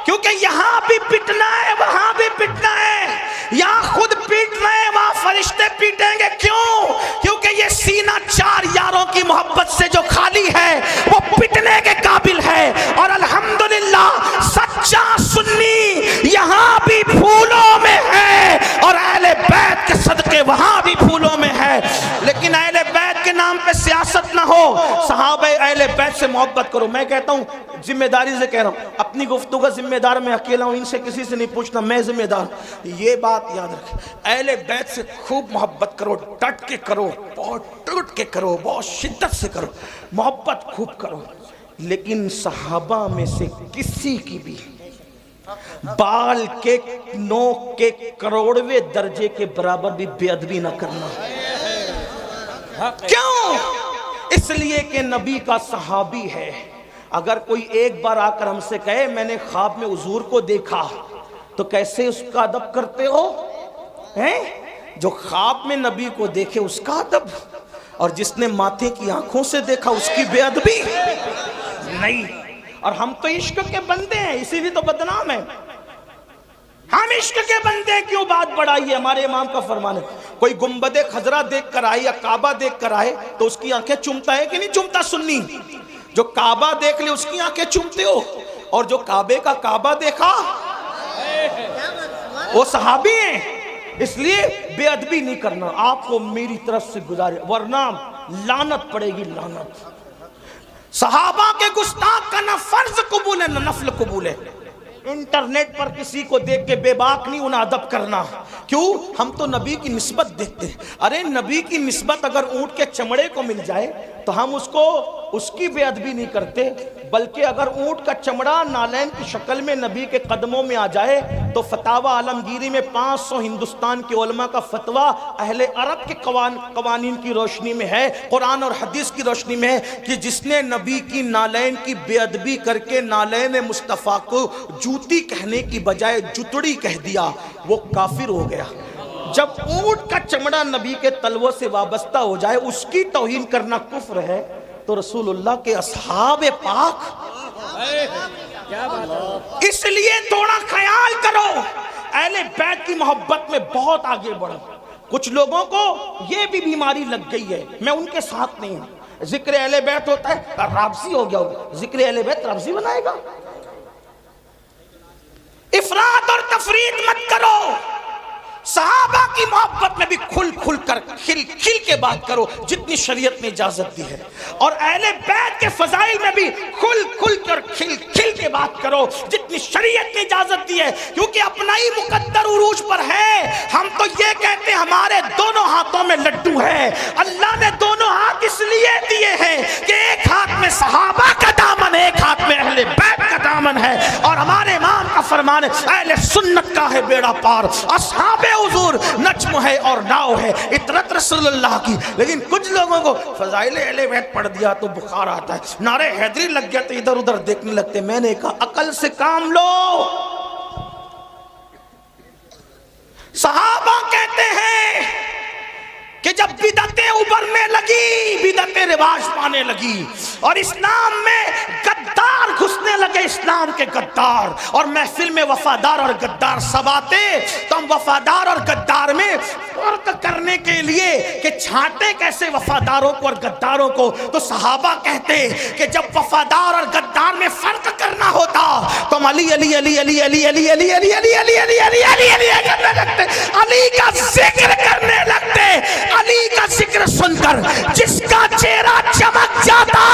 کیونکہ یہاں بھی پٹنا ہے وہاں بھی پٹنا ہے، یہاں خود پیٹ رہے ہیں وہاں فرشتے پیٹیں گے۔ کیوں؟ کیونکہ یہ سینہ چار یاروں کی محبت سے جو خالی ہے وہ پٹنے کے قابل ہے۔ اور الحمدللہ سچا سنی یہاں بھی پھولوں میں ہے اور اہل بیت کے صدقے وہاں بھی پھولوں میں ہے، لیکن اہل بیت کے نام پہ سیاست نہ ہو، صحابہ اہل بیت سے محبت کرو۔ میں کہتا ہوں ذمہ داری سے کہہ رہا ہوں، اپنی گفتگو کا ذمہ دار میں اکیلا ہوں، ان سے کسی سے نہیں پوچھنا، میں ذمہ دار ہوں۔ یہ بات یاد رکھیں، اہل بیت سے خوب محبت کرو، ڈٹ کے کرو، بہت ٹوٹ کے کرو، بہت شدت سے کرو، محبت خوب کرو، لیکن صحابہ میں سے کسی کی بھی بال کے نوک کے کروڑویں درجے کے برابر بھی بے ادبی نہ کرنا. کیوں؟ اس لیے کہ نبی کا صحابی ہے. اگر کوئی ایک بار آ کر ہم سے کہے میں نے خواب میں حضور کو دیکھا، تو کیسے اس کا ادب کرتے ہو؟ جو خواب میں نبی کو دیکھے اس کا ادب، اور جس نے ماتھے کی آنکھوں سے دیکھا اس کی بے ادبی نہیں. اور ہم تو عشق کے بندے ہیں، اسی لیے تو بدنام ہے. ہم عشق کے بندے کیوں بات بڑھائی ہے؟ ہمارے امام کا فرمان ہے کوئی گنبد خضرا دیکھ کر آئے یا کعبہ دیکھ کر آئے تو اس کی آنکھیں چومتا ہے کہ نہیں چومتا؟ سنی جو کعبہ دیکھ لے اس کی آنکھیں چومتے ہو، اور جو کعبے کا کعبہ دیکھا وہ صحابی ہیں. اس لیے بے ادبی نہیں کرنا. آپ کو میری طرف سے گزارے، ورنہ لعنت پڑے گی، لعنت. صحابہ کے گستاخ کا نہ فرض قبول ہے نہ نفل قبول ہے. انٹرنیٹ پر کسی کو دیکھ کے بے باک نہیں انہیں ادب کرنا. کیوں؟ ہم تو نبی کی نسبت دیکھتے ہیں. ارے نبی کی نسبت اگر اونٹ کے چمڑے کو مل جائے تو ہم اس کی بے ادبی نہیں کرتے، بلکہ اگر اونٹ کا چمڑا نالین کی شکل میں نبی کے قدموں میں آ جائے تو فتاوی عالمگیری میں 500 ہندوستان کے علماء کا فتویٰ اہل عرب کے قوانین کی روشنی میں ہے، قرآن اور حدیث کی روشنی میں ہے کہ جس نے نبی کی نالین کی بے ادبی کر کے نالین مصطفیٰ کو جوتی کہنے کی بجائے جتڑی کہہ دیا وہ کافر ہو گیا. جب اونٹ کا چمڑا نبی کے تلووں سے وابستہ ہو جائے اس کی توہین کرنا کفر ہے، تو رسول اللہ کے اصحاب پاک. اس لیے تھوڑا خیال کرو، اہل بیت کی محبت میں بہت آگے بڑھو. کچھ لوگوں کو یہ بھی بیماری لگ گئی ہے، میں ان کے ساتھ نہیں ہوں. ذکر اہل بیت ہوتا ہے رابضی ہو گیا ہوگا، ذکر اہل بیت رابضی بنائے گا. افراط اور تفریط مت کرو. صحابہ کی محبت میں بھی کھل کھل کر کھل کھل کے بات کرو جتنی شریعت نے اجازت دی ہے، اور اہل بیت کے فضائل میں بھی کھل کھل کر کھل کھل کے بات کرو جتنی شریعت نے اجازت دی ہے. کیونکہ اپنا ہی مقدر عروج پر ہے. ہم تو یہ کہتے ہیں ہمارے دونوں ہاتھوں میں لڈو ہے. اللہ نے دونوں ہاتھ اس لیے دیے ہیں کہ ایک ہاتھ میں صحابہ کا دامن ہے، ایک ہاتھ میں اہل بیت کا دامن ہے. اور ہمارے امام کا فرمان ہے اہل سنت کا ہے بیڑا پار، اصحاب حضور نجم ہے اور ناؤ ہے، اطرت رسول اللہ کی. لیکن کچھ لوگوں کو فضائل اہل بیت پڑھ دیا تو بخار آتا ہے، نعرہ حیدری لگ گیا تو ادھر ادھر دیکھنے لگتے. میں نے کہا عقل سے کام لو. صحابہ کہتے ہیں کہ جب بدعتیں ابھرنے لگی، بدعتیں رواج پانے لگی اور اسلام میں غدار گھسنے لگے، اسلام کے غدار، اور محفل میں وفادار اور غدار سب آتے، تو ہم وفادار اور غدار میں فرق کرنے کے لیے کہ چھانٹے کیسے وفاداروں کو اور غداروں کو، تو صحابہ کہتے کہ جب وفادار اور غدار میں فرق کرنا ہوتا تو ہم علی علی علی علی علی علی علی علی علی علی علی علی علی علی کرنے لگتے، علی کا ذکر کرنے لگتے. علی کا ذکر سن کر جس کا چہرہ چمک جاتا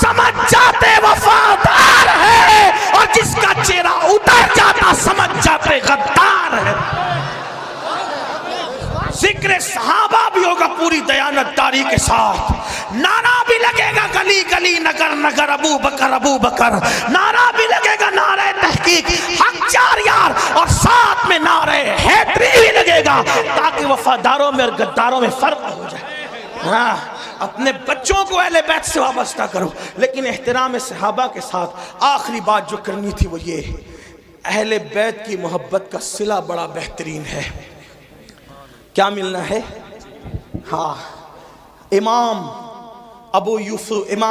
سمجھ جاتے وفادار ہے، اور جس کا چہرہ اتر جاتا سمجھ جاتے غدار ہے. ذکر صحابہ بھی ہوگا پوری دیانتداری کے ساتھ، نعرہ بھی لگے گا گلی گلی نگر نگر ابو بکر، نعرہ بھی لگے گا نعرہ تحقیق حق چار یار، اور ساتھ میں نعرہ حیدری بھی لگے گا تاکہ وفاداروں میں اور غداروں میں فرق ہو جائے. ہاں اپنے بچوں کو اہل بیت سے وابستہ کرو، لیکن احترام صحابہ کے ساتھ. آخری بات جو کرنی تھی وہ یہ، اہل بیت کی محبت کا صلہ بڑا بہترین ہے. کیا ملنا ہے؟ ہاں امام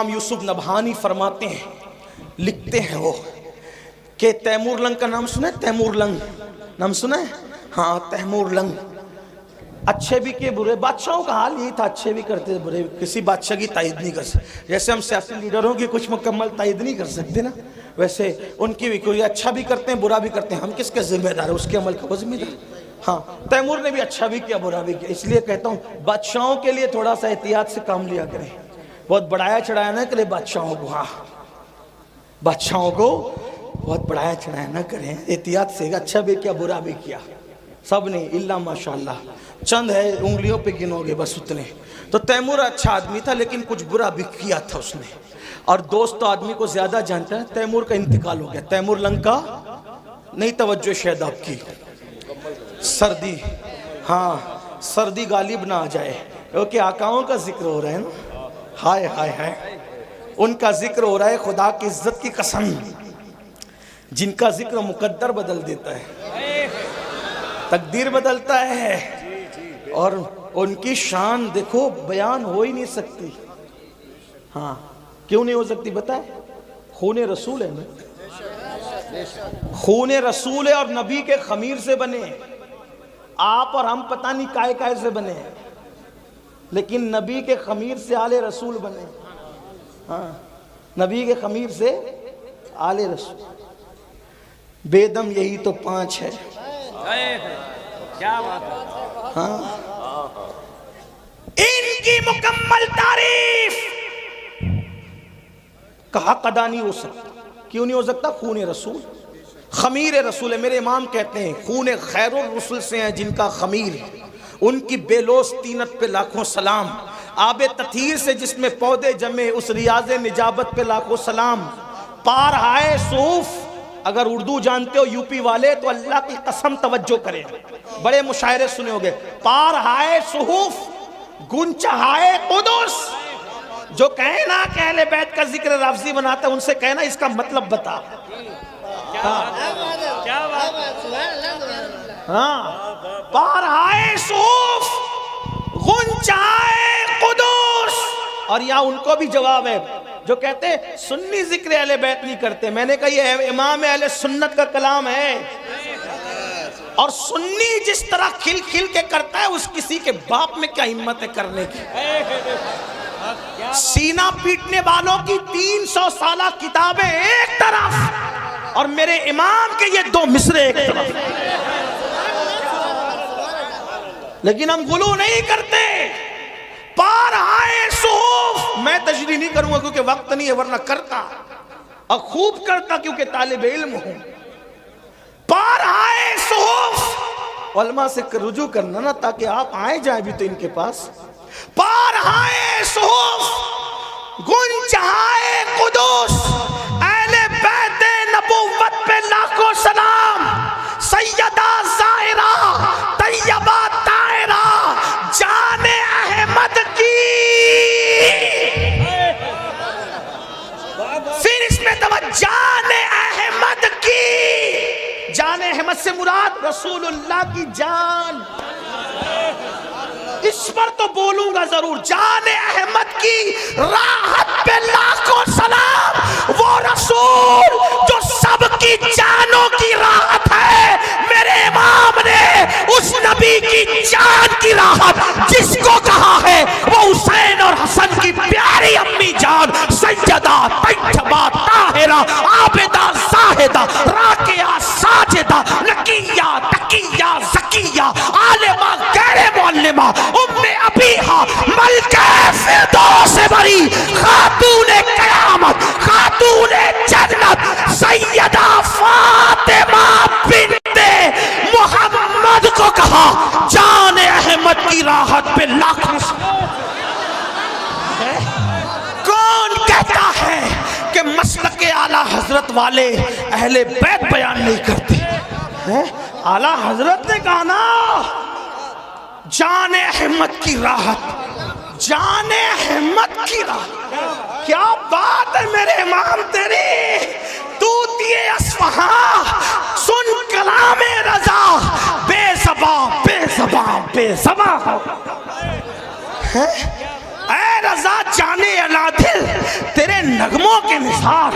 یوسف نبہانی فرماتے ہیں، لکھتے ہیں وہ کہ تیمور لنگ کا نام سنا ہے؟ تیمور لنگ نام سنا ہے؟ ہاں تیمور لنگ. اچھے بھی کہ برے، بادشاہوں کا حال یہی تھا، اچھے بھی کرتے برے، کسی بادشاہ کی تائید نہیں کر سکتے. جیسے ہم سیاسی لیڈروں کی کچھ مکمل تائید نہیں کر سکتے نا، ویسے ان کی بھی کوئی اچھا بھی کرتے ہیں برا بھی کرتے ہیں. ہم کس کے ذمہ دار ہیں؟ اس کے عمل کا وہ ذمہ دار. ہاں تیمور نے بھی اچھا بھی کیا برا بھی کیا. اس لیے کہتا ہوں بادشاہوں کے لیے تھوڑا سا احتیاط سے کام لیا کریں. بہت بڑھایا چڑھایا نہ کرے بادشاہوں کو. ہاں بادشاہوں کو بہت بڑھایا چڑھایا نہ کریں، احتیاط سے. اچھا بھی کیا برا بھی کیا، سب نے الا ماشاءاللہ چند ہے انگلیوں پہ گنو گے بس اتنے. تو تیمور اچھا آدمی تھا لیکن کچھ برا بھی کیا تھا اس نے. اور دوست تو آدمی کو زیادہ جانتا ہے. تیمور کا انتقال ہو گیا، تیمور لنگ کا نہیں توجہ شاید آپ کی، سردی، ہاں سردی غالب نہ آ جائے، کیونکہ آقاؤں کا ذکر ہو رہا ہے نا، ہائے ہائے ہائے، ان کا ذکر ہو رہا ہے، خدا کی عزت کی قسم، جن کا ذکر مقدر بدل دیتا ہے، تقدیر بدلتا ہے، اور ان کی شان دیکھو بیان ہو ہی نہیں سکتی۔ ہاں کیوں نہیں ہو سکتی بتائیں؟ خون رسول ہے نا، خون رسول ہے، اور نبی کے خمیر سے بنے ہیں۔ آپ اور ہم پتہ نہیں کائے کائے سے بنے ہیں، لیکن نبی کے خمیر سے آل رسول بنے ہیں۔ ہاں نبی کے خمیر سے آل رسول، بے دم یہی تو 5 ہے۔ کیا بات ہے، ہاں ان کی مکمل تعریف کا حق ادا نہیں ہو سکتا۔ کیوں نہیں ہو سکتا؟ خون رسول، خمیر رسول ہے۔ میرے امام کہتے ہیں خون خیر الرسل سے ہیں جن کا خمیر، ان کی بے لوث طینت پہ لاکھوں سلام، آب تطہیر سے جس میں پودے جمے اس ریاض نجابت پہ لاکھوں سلام، پار ہائے صحف، اگر اردو جانتے ہو یوپی والے تو اللہ کی قسم توجہ کریں، بڑے مشاعرے سنے ہوگے، پار ہائے صحف گنچہائے قدس۔ جو کہے نا کہ اہل بیت کا ذکر لفظی بناتا ہے، ان سے کہنا اس کا مطلب بتا۔ ہاں پار ہائے صحف غنچہائے قدس، اور یہاں ان کو بھی جواب ہے جو کہتے ہیں سنی ذکر اہل بیت نہیں کرتے۔ میں نے کہا یہ امام اہل سنت کا کلام ہے، اور سنی جس طرح کھل کھل کے کرتا ہے اس کسی کے باپ میں کیا ہمت ہے کرنے کی۔ سینہ پیٹنے والوں کی 300 سالہ کتابیں ایک طرف، اور میرے امام کے یہ 2 مصرے ایک طرف، لیکن ہم غلو نہیں کرتے۔ پار آئے صحف، میں تشریح نہیں کروں گا کیونکہ وقت نہیں ہے، ورنہ کرتا اور خوب کرتا کیونکہ طالب علم ہوں۔ پار آئے صحف، علماء سے رجوع کرنا نا تاکہ آپ آئے جائیں بھی تو ان کے پاس۔ پار آئے صحف گنچہائے قدس، اہل بیت نبوت پہ لاکھوں سلام، سیدہ زاہرہ طیبہ طاہرہ جان احمد کی۔ پھر اس میں جان احمد کی، جان احمد سے مراد رسول اللہ کی جان، اس پر تو بولوں گا ضرور۔ جان احمد کی راحت پہ لاکھوں سلام، وہ رسول جو سب کی جانوں کی راحت ہے۔ میرے امام نے اس نبی کی جان کی راحت جس کو کہا ہے وہ حسین اور حسن کی پیاری امی جان سیدہ طیبہ طاہرہ عابدہ زاہدہ راکعہ ساجدہ نقیہ تقیہ زکیہ عالمہ غیر معلمہ ام ابیہا ملکہ فردوس بری خاتون قیامت خاتون جنت سیدہ فاطمہ بنت محمد کو کہا جان احمد کی راحت پہ لاکھوں۔ کون کہتا ہے کہ مسلک اعلیٰ حضرت والے اہل بیت بیان نہیں کرتے؟ اعلیٰ حضرت نے کہا نا جان احمد کی راحت، جان احمد کی راحت۔ کیا بات ہے میرے امام تیری، طوطی اصفہاں سن کلام رضا، بے زباں بے زباں بے زباں ہو۔ اے رضا جانے العادل تیرے نغموں کے نثار،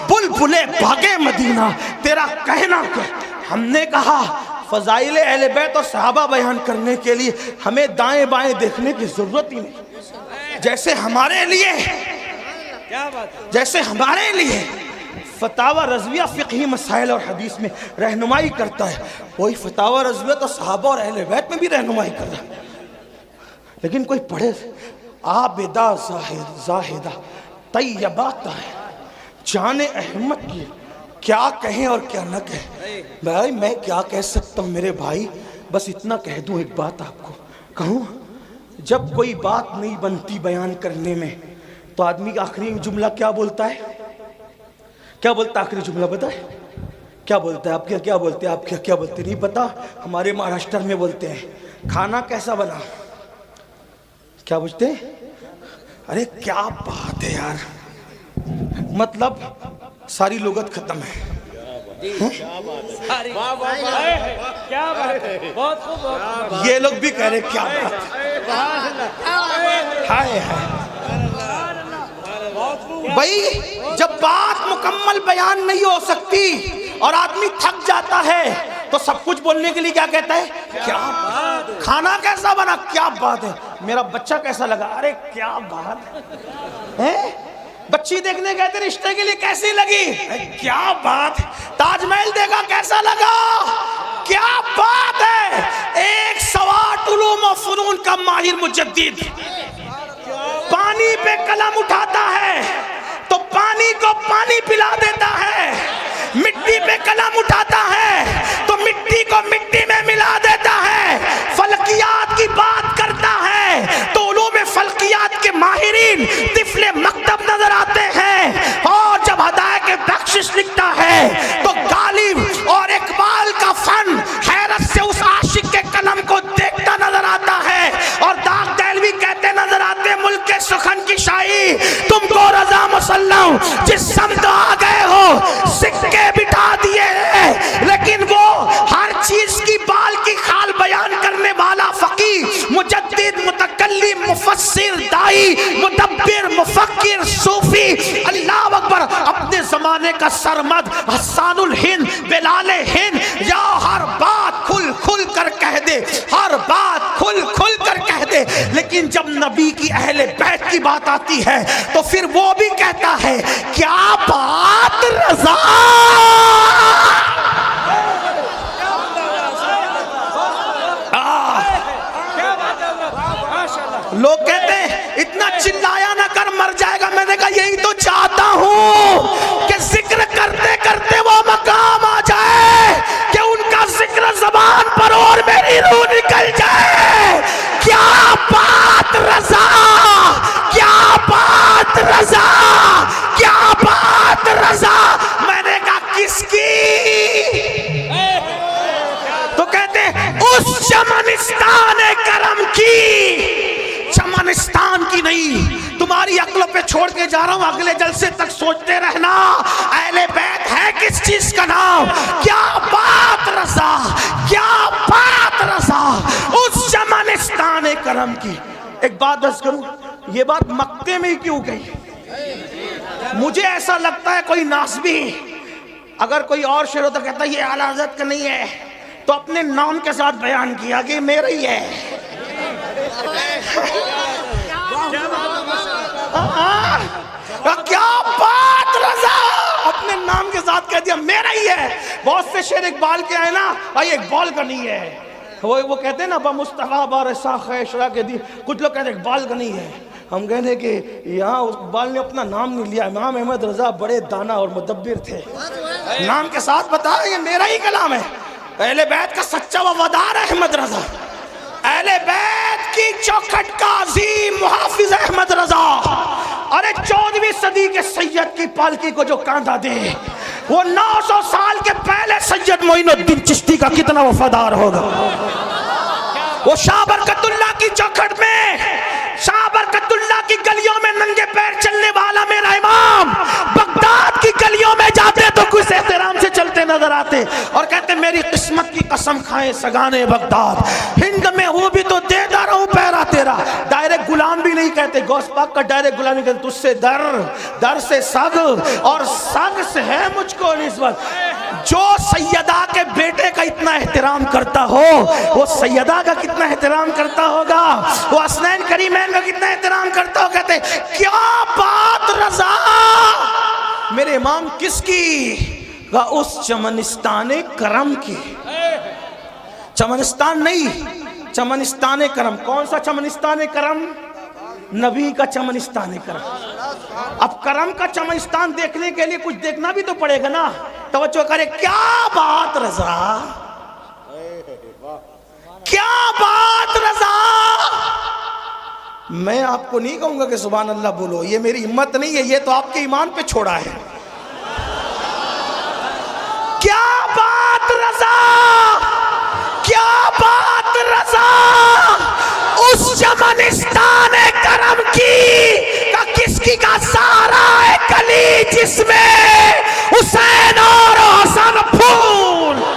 بلبل باغ مدینہ تیرا کہنا کیا۔ ہم نے کہا فضائل اہل بیت اور صحابہ بیان کرنے کے لیے ہمیں دائیں بائیں دیکھنے کی ضرورت ہی نہیں۔ جیسے ہمارے لیے فتاوی رضویہ فقہی مسائل اور حدیث میں رہنمائی کرتا ہے، وہی فتاوی رضویہ تو صحابہ اور اہل بیت میں بھی رہنمائی کر رہا ہے۔ لیکن کوئی پڑھے عابدہ زاہدہ طیبہ طاہرہ جان احمد کی، کیا کہیں اور کیا نہ کہیں۔ بھائی میں کیا کہہ سکتا ہوں میرے بھائی، بس اتنا کہہ دوں، ایک بات آپ کو کہوں، جب کوئی بات نہیں بنتی بیان کرنے میں تو آدمی کا آخری جملہ کیا بولتا ہے؟ کیا بولتا ہے آخری جملہ بتائے؟ کیا بولتے ہیں آپ کیا بولتے ہیں آپ کیا بولتے نہیں پتا؟ ہمارے مہاراشٹر میں بولتے ہیں کھانا کیسا بنا؟ کیا پوچھتے ہیں؟ ارے کیا بات ہے یار، مطلب ساری لغت ختم ہے. کیا بات ہے، بہت خوب. یہ لوگ بھی کہہ رہے کیا بات ہے. بھائی جب بات مکمل بیان نہیں ہو سکتی اور آدمی تھک جاتا ہے تو سب کچھ بولنے کے لیے کیا کہتا ہے؟ کیا بات. کھانا کیسا بنا؟ کیا بات ہے. میرا بچہ کیسا لگا؟ ارے کیا بات ہے. بچی دیکھنے گئے تھے رشتے کے لیے، کیسی لگی؟ کیا بات. تاج محل دیکھا کیسا لگا؟ کیا بات ہے. ایک سوات علوم و فنون کا ماہر مجدد پانی پہ قلم اٹھاتا ہے تو پانی کو پانی پلا دیتا ہے، مٹی پہ قلم اٹھاتا ہے تو مٹی کو مٹی میں ملا دیتا ہے، فلکیات کی بات کرتا ہے تو علوم فلکیات کے ماہرین طفل مکتب نظر آتے ہیں، اور جب ہدایت بخشش لکھتا ہے تو غالب اور اقبال کا فن حیرت سے اس عاشق کے قلم کو دیکھتا نظر آتا ہے، اور داغ دہلوی کہتے نظر آتے ملک کے سخن کی شاہی تم کو رضا مسلم جس سمت آ گئے ہو سکے بٹھا دیے ہیں، لیکن وہ ہر چیز کی بال کی خال بیان کرنے والا فقیہ مجدد متکلم مفسر دائی مدبر مفکر صوفی اللہ اکبر اپنے زمانے کا سرمد حسان الہند بلال ہند یا ہر بات کھل کھل کر کہہ دے، ہر بات کھل کھل کر کہہ دے، لیکن جب نبی کی اہل بیت کی بات آتی ہے تو پھر وہ بھی کہتا ہے کیا بات رضا. لوگ کہتے ہیں اتنا چلایا نہ کر مر جائے گا. میں نے کہا یہی تو چاہتا ہوں کہ ذکر کرتے کرتے وہ مقام آ جائے کہ ان کا ذکر زبان پر اور میری روح نکل جائے. کیا بات رضا، کیا بات رضا، کیا بات رضا. میں نے کہا کس کی؟ تو کہتے اس چمنستان کرم کی. چمنستان کی نہیں، تمہاری عقل پہ چھوڑ کے جا رہا ہوں، اگلے جلسے تک سوچتے رہنا اہل بیت ہے کس چیز کا نام. کیا بات رضا، کیا بات رضا، اس چمنستان کرم کی. ایک بات عرض کروں، یہ بات مکے میں ہی کیوں گئی؟ مجھے ایسا لگتا ہے کوئی ناسبی اگر کوئی اور شعر ہوتا کہتا یہ اعلیٰ حضرت کا نہیں ہے تو اپنے نام کے ساتھ بیان کیا کہ میرا ہی ہے. کیا بات رضا، اپنے نام کے ساتھ کہہ دیا میرا ہی ہے. بہت سے شعر اقبال کے آئے نا، بھائی اقبال کا نہیں ہے. وہ کہتے ہیں نا با مصطفیٰ بارسا خیشرا کے دی، کچھ لوگ کہتے ہیں اقبال کا نہیں ہے. ہم کہتے ہیں کہ یہاں اقبال نے اپنا نام نہیں لیا. امام احمد رضا بڑے دانا اور مدبر تھے، نام کے ساتھ بتایا یہ میرا ہی کلام ہے. اہل بیت کا سچا وفادار احمد رضا، اہل بیت کی چوکھٹ کا عظیم محافظ احمد رضا. ارے 14ویں صدی کے سید کی پالکی کو جو کاندھا دے وہ 900 سال کے پہلے سید معین الدین چشتی کا کتنا وفادار ہوگا. وہ شاہ برکت اللہ کی چوکھٹ میں، شاہ برکت اللہ کی گلیوں میں ننگے پیر چلنے والا میرا امام بغداد کی گلیوں میں جاتے تو کچھ احترام سے چلتے نظر آتے اور کہتے میری قسمت کی قسم کھائیں سگانے بغداد، ہند میں ہوں بھی تو دیتا رہوں پیرا تیرا. ڈائریکٹ غلام بھی نہیں کہتے، غوث پاک کا ڈائریکٹ غلامی کہتے، تجھ سے در، در سے سگ اور سگ سے ہے مجھ کو نسبت. جو سیدہ کے بیٹے کا اتنا احترام کرتا ہو وہ سیدہ کا کتنا احترام کرتا ہوگا، وہ حسنین کریمین کا کتنا احترام کرتا ہو. کہتے کیا بات رضا، میرے امام کس کی؟ اس چمنستان کرم کی. چمنستان نہیں، چمنستان کرم. کون سا چمنستان کرم؟ نبی کا چمنستان کرم. اب کرم کا چمنستان دیکھنے کے لیے کچھ دیکھنا بھی تو پڑے گا نا. توجہ کرے، کیا بات رضا، کیا بات رضا. میں آپ کو نہیں کہوں گا کہ سبحان اللہ بولو، یہ میری ہمت نہیں ہے، یہ تو آپ کے ایمان پہ چھوڑا ہے. کیا جس میں حسین